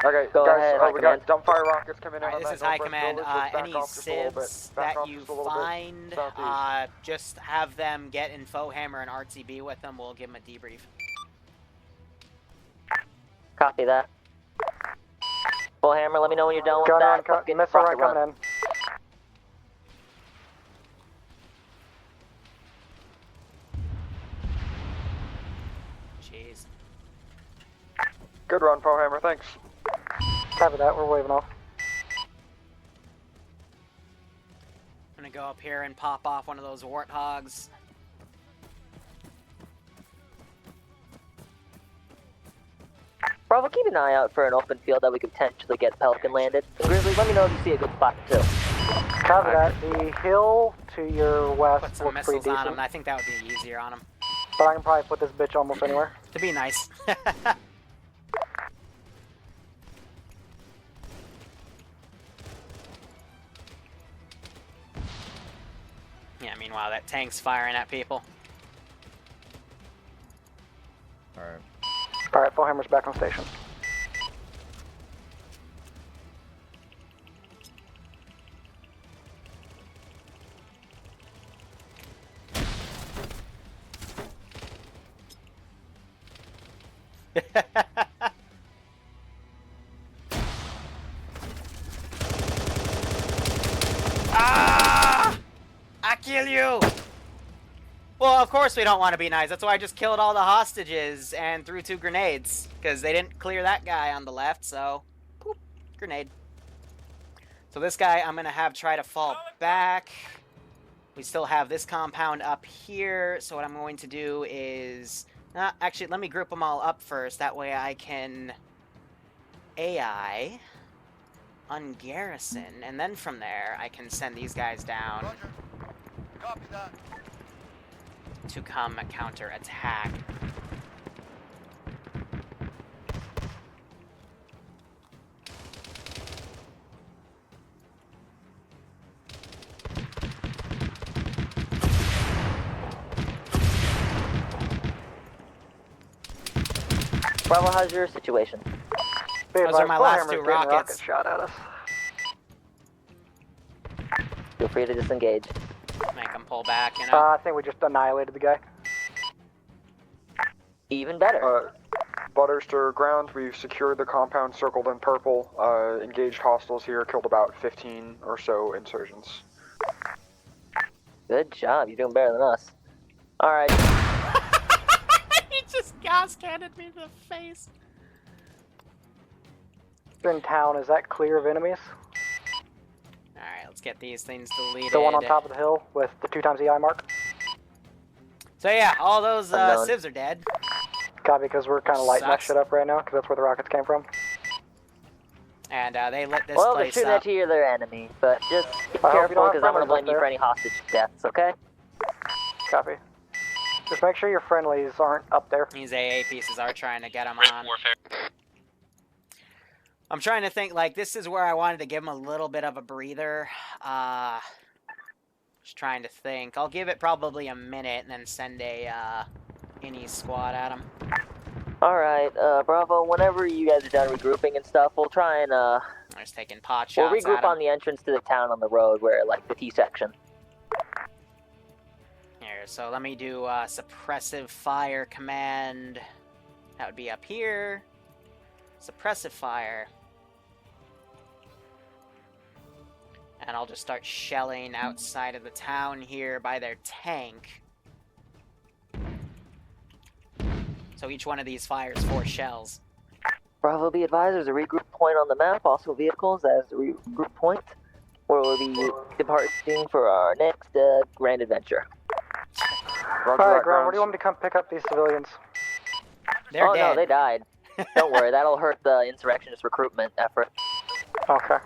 Speaker 11: Okay,
Speaker 8: Go
Speaker 11: guys,
Speaker 8: ahead, High
Speaker 11: we got
Speaker 8: Command.
Speaker 11: dumbfire rockets coming in
Speaker 1: Alright,
Speaker 11: on
Speaker 1: this
Speaker 11: that
Speaker 1: is High
Speaker 11: northwest
Speaker 1: Command.
Speaker 11: village. Let's back
Speaker 1: Any
Speaker 11: off just a little bit.
Speaker 1: civs
Speaker 11: Back
Speaker 1: that
Speaker 11: off
Speaker 1: you
Speaker 11: just a little bit.
Speaker 1: find,
Speaker 11: Southeast.
Speaker 1: just have them get in Foehammer and RTB with them. We'll give them a debrief.
Speaker 8: Copy that. Full hammer, let me know when you're done with
Speaker 2: Gunner
Speaker 8: that.
Speaker 2: on cut.
Speaker 8: Fucking
Speaker 2: Missile
Speaker 8: rocket
Speaker 2: run
Speaker 8: run.
Speaker 2: coming in.
Speaker 1: Jeez.
Speaker 11: Good run, Foehammer, thanks.
Speaker 2: Copy that, we're waving off.
Speaker 1: I'm gonna go up here and pop off one of those warthogs.
Speaker 8: Bravo, keep an eye out for an open field that we could potentially get Pelican landed. And Grizzly, let me know if you see a good spot too.
Speaker 2: Copy that. The hill to your west
Speaker 1: Put some
Speaker 2: looks pretty
Speaker 1: missiles on
Speaker 2: decent.
Speaker 1: them. I think that would be easier on them.
Speaker 2: But I can probably put this bitch almost anywhere.
Speaker 1: To be nice. Yeah, meanwhile, that tank's firing at people.
Speaker 3: Alright.
Speaker 2: Alright, Fullhammer's back on station.
Speaker 1: Ah! I kill you! Well, of course we don't want to be nice. That's why I just killed all the hostages and threw 2 grenades. Because they didn't clear that guy on the left, so... Poop. Grenade. So this guy I'm going to have try to fall back. We still have this compound up here. So what I'm going to do is... actually, let me group them all up first. That way I can... AI... ungarrison. And then from there, I can send these guys down...
Speaker 13: Copy that.
Speaker 1: to come counter-attack.
Speaker 8: Bravo, how's your situation?
Speaker 1: Those are my last 2 rockets.
Speaker 2: Rocket shot at us.
Speaker 8: Feel free to disengage.
Speaker 1: Make them pull back, you know?
Speaker 2: I think we just annihilated the guy.
Speaker 8: Even better.
Speaker 11: Butters to ground, we've secured the compound circled in purple, engaged hostiles here, killed about 15 or so insurgents.
Speaker 8: Good job, you're doing better than us. Alright.
Speaker 1: He just gas cannoned me in the face.
Speaker 2: They're in town, is that clear of enemies?
Speaker 1: Alright, let's get these things deleted.
Speaker 2: The one on top of the hill with the 2x EI mark?
Speaker 1: So yeah, all those civs are dead.
Speaker 2: Copy, because we're kind of lighting that
Speaker 1: Sucks.
Speaker 2: shit up right now, because that's where the rockets came from.
Speaker 1: And they lit this
Speaker 8: Well, they're
Speaker 1: place
Speaker 8: shooting
Speaker 1: up.
Speaker 8: at you, you're their enemy, but just be
Speaker 2: I hope you
Speaker 8: careful,
Speaker 2: don't have
Speaker 8: because I'm going to
Speaker 2: friendlies
Speaker 8: blame
Speaker 2: up
Speaker 8: you
Speaker 2: there.
Speaker 8: for any hostage deaths, okay?
Speaker 2: Copy. Just make sure your friendlies aren't up there.
Speaker 1: These AA pieces are trying to get them on. I'm trying to think, like, this is where I wanted to give them a little bit of a breather. Just trying to think. I'll give it probably a minute and then send a any squad at them.
Speaker 8: Alright, Bravo, whenever you guys are done regrouping and stuff, we'll try and,
Speaker 1: I'm just taking pot
Speaker 8: we'll
Speaker 1: shots
Speaker 8: regroup
Speaker 1: at 'em.
Speaker 8: on the entrance to the town on the road, where, like, the T-section.
Speaker 1: Here, so let me do suppressive fire command. That would be up here. Suppressive fire. And I'll just start shelling outside of the town here by their tank. So each one of these fires 4 shells.
Speaker 8: Bravo, be advised, there's a regroup point on the map, also vehicles as a regroup point, where we'll be departing for our next grand adventure.
Speaker 2: Alright, Ground, where do you want me to come pick up these civilians?
Speaker 1: They're dead.
Speaker 8: No, they died. Don't worry, that'll hurt the insurrectionist recruitment effort.
Speaker 2: Okay.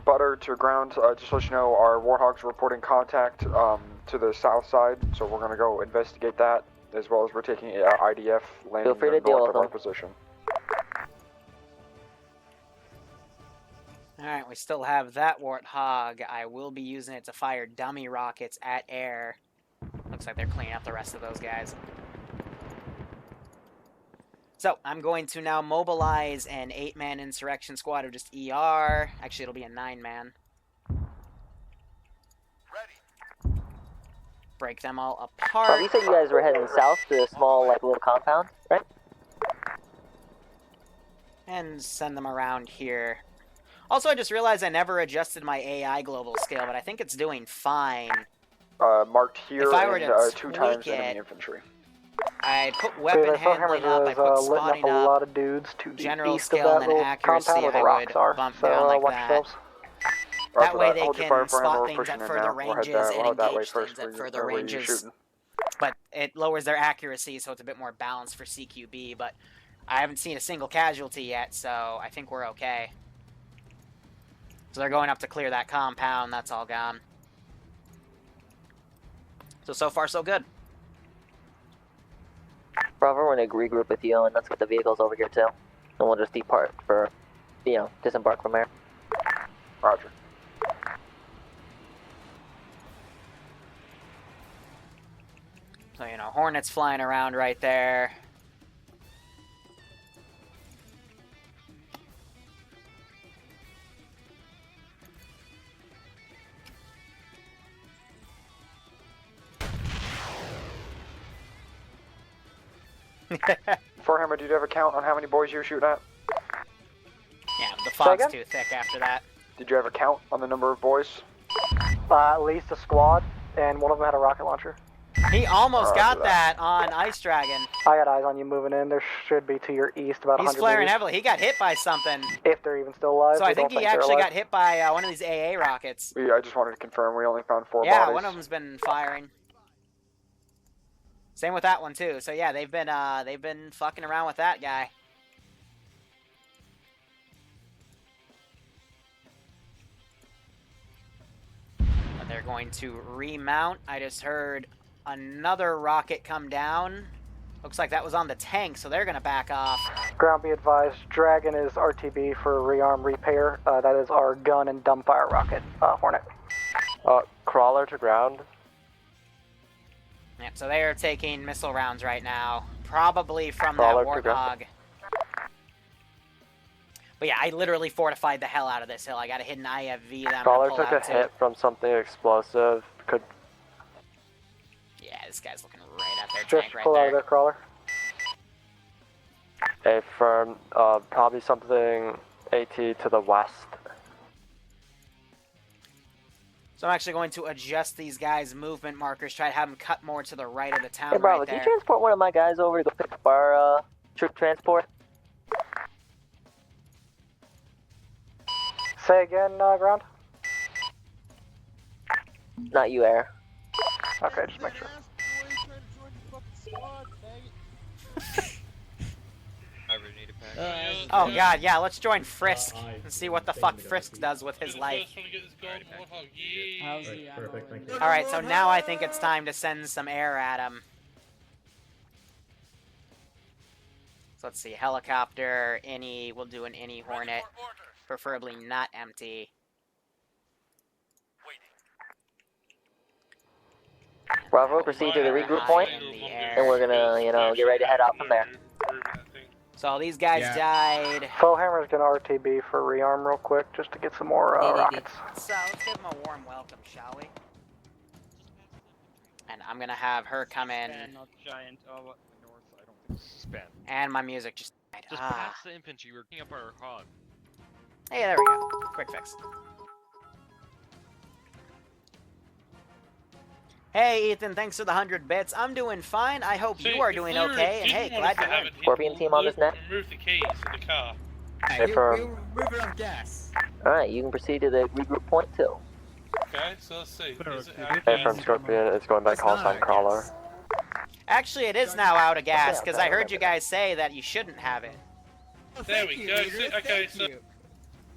Speaker 11: Butter to ground, just to let you know, our Warhogs are reporting contact to the south side, so we're going to go investigate that, as well as we're taking IDF landing
Speaker 8: Feel free to deal
Speaker 11: north
Speaker 8: with
Speaker 11: of our
Speaker 8: them.
Speaker 11: position.
Speaker 1: Alright, we still have that Warthog. I will be using it to fire dummy rockets at air. Looks like they're cleaning up the rest of those guys. So, I'm going to now mobilize an 8-man insurrection squad, or just ER. Actually, it'll be a 9-man. Break them all apart.
Speaker 8: You said you guys were heading south to a small, like, little compound, right?
Speaker 1: And send them around here. Also, I just realized I never adjusted my AI global scale, but I think it's doing fine.
Speaker 11: Marked here
Speaker 1: If I were
Speaker 11: and
Speaker 1: to
Speaker 11: 2
Speaker 1: tweak
Speaker 11: times
Speaker 1: it,
Speaker 11: enemy infantry.
Speaker 1: I put weapon handling up, I put
Speaker 2: litting up
Speaker 1: spotting
Speaker 2: a
Speaker 1: up,
Speaker 2: lot of dudes to the
Speaker 1: general
Speaker 2: east
Speaker 1: scale,
Speaker 2: of
Speaker 1: and
Speaker 2: that
Speaker 1: then
Speaker 2: little
Speaker 1: accuracy
Speaker 2: compound where the
Speaker 1: I
Speaker 2: rocks
Speaker 1: would
Speaker 2: are.
Speaker 1: bump
Speaker 2: So
Speaker 1: down like
Speaker 2: watch
Speaker 1: that.
Speaker 2: yourselves.
Speaker 1: That way they
Speaker 11: Hold your
Speaker 1: can
Speaker 11: fire for
Speaker 1: spot
Speaker 11: him, we're
Speaker 1: things
Speaker 11: pushing
Speaker 1: at
Speaker 11: in
Speaker 1: further
Speaker 11: now. We'll
Speaker 1: ranges
Speaker 11: head
Speaker 1: and
Speaker 11: that way
Speaker 1: engage
Speaker 11: first.
Speaker 1: things at further
Speaker 11: where you
Speaker 1: ranges.
Speaker 11: shooting?
Speaker 1: But it lowers their accuracy, so it's a bit more balanced for CQB, but I haven't seen a single casualty yet, so I think we're okay. So they're going up to clear that compound, that's all gone. So far so good.
Speaker 8: Bravo, we're gonna regroup with you, and let's get the vehicles over here too. And we'll just depart for, you know, disembark from there.
Speaker 11: Roger.
Speaker 1: So, you know, Hornets flying around right there.
Speaker 11: Forehammer, did you have a count on how many boys you were shooting at?
Speaker 1: Yeah, the fog's too thick after that.
Speaker 11: Did you have a count on the number of boys?
Speaker 2: At least a squad, and one of them had a rocket launcher.
Speaker 1: He almost got that on Ice Dragon.
Speaker 2: I got eyes on you moving in. There should be to your east about 100
Speaker 1: He's flaring
Speaker 2: meters.
Speaker 1: heavily. He got hit by something.
Speaker 2: If they're even still alive.
Speaker 1: So I
Speaker 2: we
Speaker 1: think
Speaker 2: don't
Speaker 1: he
Speaker 2: they're
Speaker 1: actually
Speaker 2: alive.
Speaker 1: got hit by one of these AA rockets.
Speaker 11: I just wanted to confirm we only found 4
Speaker 1: Yeah,
Speaker 11: bodies.
Speaker 1: one of them's been firing. Same with that one too. So yeah, they've been fucking around with that guy. But they're going to remount. I just heard another rocket come down. Looks like that was on the tank, so they're gonna back off.
Speaker 2: Ground be advised, Dragon is RTB for rearm repair. That is our gun and dumbfire rocket, Hornet.
Speaker 5: Crawler to ground.
Speaker 1: Yep, so they are taking missile rounds right now. Probably from
Speaker 5: Crawler
Speaker 1: that
Speaker 5: to ground.
Speaker 1: Warthog. But yeah, I literally fortified the hell out of this hill. I got a hidden IFV that I'm
Speaker 5: Crawler
Speaker 1: gonna pull
Speaker 5: took a
Speaker 1: out too.
Speaker 5: hit from something explosive. Could.
Speaker 1: Yeah, this guy's looking right at their
Speaker 2: Just
Speaker 1: tank right
Speaker 2: pull out
Speaker 1: there.
Speaker 2: of there, Crawler.
Speaker 5: A firm, probably something AT to the west.
Speaker 1: So I'm actually going to adjust these guys' movement markers, try to have them cut more to the right of the town
Speaker 8: Hey, Bravo,
Speaker 1: right
Speaker 8: can you
Speaker 1: there.
Speaker 8: transport one of my guys over to go pick up our troop transport?
Speaker 2: Say again, ground?
Speaker 8: Not you, Air.
Speaker 2: Okay, just make sure.
Speaker 1: Oh god, yeah, let's join Frisk and see what the fuck Frisk does with his life. Alright, so now I think it's time to send some air at him. So let's see, helicopter, any, we'll do an any Hornet. Preferably not empty.
Speaker 8: Bravo, proceed to the regroup point, and we're gonna, you know, get ready to head out from there.
Speaker 1: So all these guys died.
Speaker 2: Foehammer's gonna RTB for rearm real quick, just to get some more rockets.
Speaker 1: So let's give them a warm welcome, shall we? And I'm gonna have her come in. And my music just died.
Speaker 14: Just past the infantry, we're picking up our hog.
Speaker 1: Hey, there we go. Quick fix. Hey, Ethan, thanks for the 100 bits. I'm doing fine. I hope you are doing okay. And hey, glad to win.
Speaker 8: Scorpion team on this net.
Speaker 6: Remove the keys to the car.
Speaker 8: Hey, firm.
Speaker 9: Move it on gas.
Speaker 8: Alright, you can proceed to the regroup point too.
Speaker 6: Okay, so let's see. Is it
Speaker 5: A from Scorpion is going by call sign Crawler.
Speaker 1: Actually, it is now out of gas, because I heard you guys say that you shouldn't have it.
Speaker 6: There we go. Okay, so...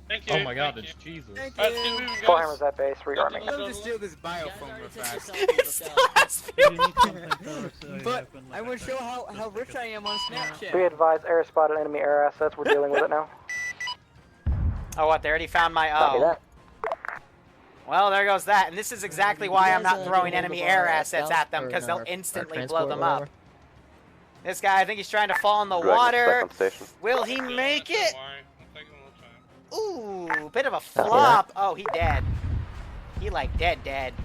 Speaker 6: Thank you.
Speaker 14: Oh my god, it's Jesus.
Speaker 2: Foehammer's at base, rearming.
Speaker 9: Let me just steal this biofoam real fast. But I want to show how rich I am on Snapchat.
Speaker 2: Be advised, air spotted enemy air assets. We're dealing with it now.
Speaker 1: Oh, what? They already found my
Speaker 8: Copy
Speaker 1: O.
Speaker 8: that.
Speaker 1: Well, there goes that. And this is exactly why I'm not throwing enemy air assets at them, because they'll instantly blow them up. This guy, I think he's trying to fall in the water. Will he make it? Ooh, bit of a flop. Oh, he dead. He like dead.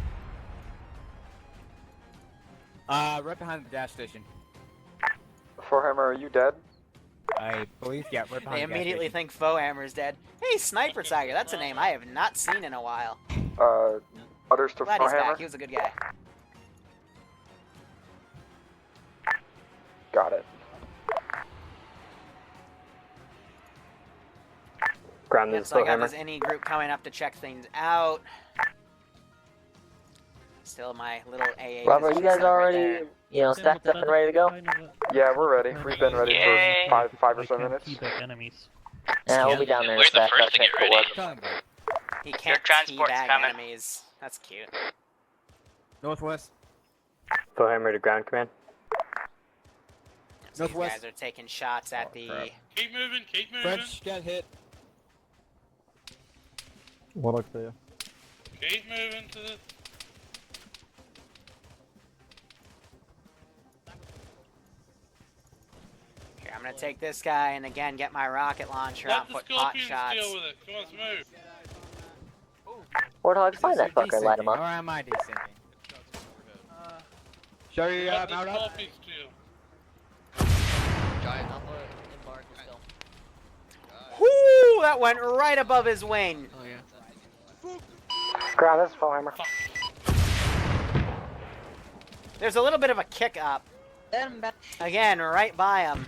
Speaker 9: Right behind the gas station.
Speaker 11: Forehammer, are you dead?
Speaker 9: I believe, yeah, right behind
Speaker 1: They
Speaker 9: the gas
Speaker 1: immediately
Speaker 9: station.
Speaker 1: think Foehammer's dead. Hey, Sniper Tiger, that's a name I have not seen in a while.
Speaker 11: Others to
Speaker 1: Glad he's
Speaker 11: Forehammer?
Speaker 1: back. He was a good guy.
Speaker 11: Got it.
Speaker 5: Ground
Speaker 1: Yep,
Speaker 5: is
Speaker 1: so I got
Speaker 5: Foehammer.
Speaker 1: this any group coming up to check things out. Still my little AA.
Speaker 8: Bravo, you
Speaker 1: position
Speaker 8: guys
Speaker 1: set right
Speaker 8: already,
Speaker 1: there.
Speaker 8: you know, stacked up and ready to go?
Speaker 11: Yeah, we're ready. We've been ready for five or so minutes.
Speaker 8: Yeah, we'll be down there to stack up.
Speaker 1: He can't teabag enemies. That's cute.
Speaker 9: Northwest.
Speaker 5: Foehammer to ground command.
Speaker 1: So these guys are taking shots at the...
Speaker 6: Keep moving, keep moving.
Speaker 9: French got hit.
Speaker 15: What clear?
Speaker 6: Keep moving to the...
Speaker 1: gonna take this guy and again get my rocket launcher out, put pot shots.
Speaker 6: Deal with it. Come on, smooth.
Speaker 8: Warthogs, find that fucker and light him
Speaker 9: Or
Speaker 8: up.
Speaker 9: am I desynching?
Speaker 12: Show you
Speaker 6: Let
Speaker 12: mount
Speaker 6: this
Speaker 12: up.
Speaker 6: coffee steal.
Speaker 3: Giant Alpha embark still.
Speaker 1: Whoo! That went right above his wing.
Speaker 9: Oh yeah.
Speaker 2: Ground, this is Foehammer.
Speaker 1: There's a little bit of a kick up. Again, right by him.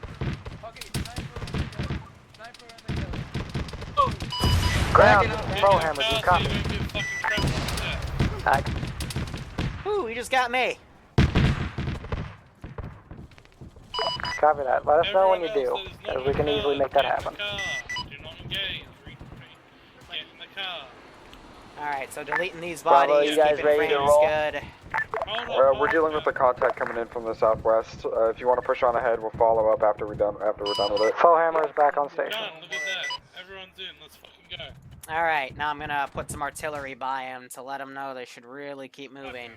Speaker 2: Ground, this is Foehammer. Do you copy?
Speaker 1: Ooh, he just got me.
Speaker 2: Copy that. Let us know when you do, as we can easily make that happen.
Speaker 6: Do not engage. Read me. Get in the car.
Speaker 1: Alright, so deleting these
Speaker 8: Bravo,
Speaker 1: bodies,
Speaker 8: you guys
Speaker 1: keeping
Speaker 8: ready to
Speaker 1: frames
Speaker 8: roll?
Speaker 1: good.
Speaker 11: We're dealing with the contact coming in from the southwest. If you want to push on ahead, we'll follow up after we're done with it.
Speaker 2: Foehammer is back on station.
Speaker 6: Done. Look at that. Everyone's in. Let's fucking go.
Speaker 1: Alright, now I'm gonna put some artillery by him to let them know they should really keep moving.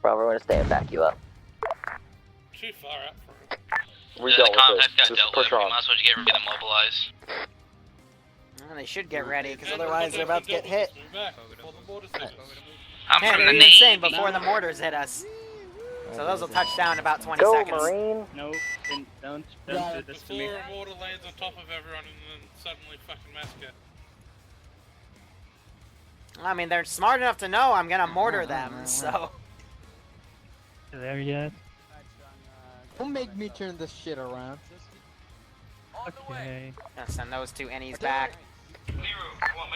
Speaker 8: Bravo, we're gonna stay and back you up.
Speaker 6: Too far out for it.
Speaker 11: We
Speaker 10: The
Speaker 11: dealt with
Speaker 10: contact
Speaker 11: it.
Speaker 10: got
Speaker 11: Just
Speaker 10: dealt
Speaker 11: push
Speaker 10: with. You
Speaker 11: on.
Speaker 10: might as well just get rid of the mobilize.
Speaker 1: Well, they should get ready, because otherwise they're about to get hit.
Speaker 6: Move back before the border signals.
Speaker 10: I'm
Speaker 1: Man,
Speaker 10: from
Speaker 1: they're
Speaker 10: the
Speaker 1: even
Speaker 10: Navy.
Speaker 1: saying before the mortars hit us. So those will touch down in about 20
Speaker 2: Go,
Speaker 1: seconds.
Speaker 2: Marine.
Speaker 13: No, don't do this to me.
Speaker 6: Before a mortar lands on top of everyone and then suddenly fucking massacre.
Speaker 1: I mean, they're smart enough to know I'm gonna mortar them, so...
Speaker 13: There yet?
Speaker 9: Don't make me turn this shit around.
Speaker 13: Okay.
Speaker 1: Gonna send those two innies back.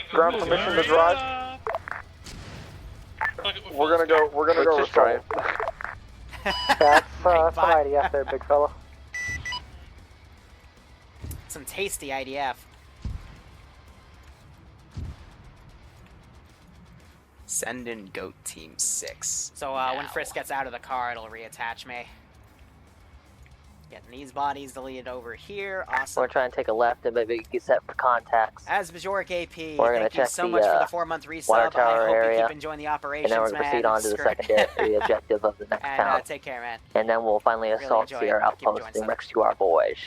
Speaker 11: Ground permission to drive. We're gonna go
Speaker 5: Just try
Speaker 11: Restore.
Speaker 5: it.
Speaker 2: That's some IDF there, big fella.
Speaker 1: Some tasty IDF.
Speaker 15: Send in Goat Team 6.
Speaker 1: So when Frisk gets out of the car, it'll reattach me. Getting these bodies deleted over here. Awesome.
Speaker 8: We're trying to take a left and maybe get set for contacts.
Speaker 1: As Bajoric AP,
Speaker 8: We're gonna
Speaker 1: thank you
Speaker 8: check
Speaker 1: so
Speaker 8: the,
Speaker 1: much for the 4-month
Speaker 8: water
Speaker 1: resub. I
Speaker 8: tower
Speaker 1: hope
Speaker 8: area,
Speaker 1: you keep enjoying the operations,
Speaker 8: and then we're
Speaker 1: man.
Speaker 8: gonna proceed on to the
Speaker 1: Screw it.
Speaker 8: secondary objective of the next
Speaker 1: And
Speaker 8: town.
Speaker 1: take care, man.
Speaker 8: And then we'll finally
Speaker 1: Really
Speaker 8: assault
Speaker 1: enjoy
Speaker 8: Sierra
Speaker 1: it. Keep enjoying
Speaker 8: outpost and
Speaker 1: stuff.
Speaker 8: rescue our boys.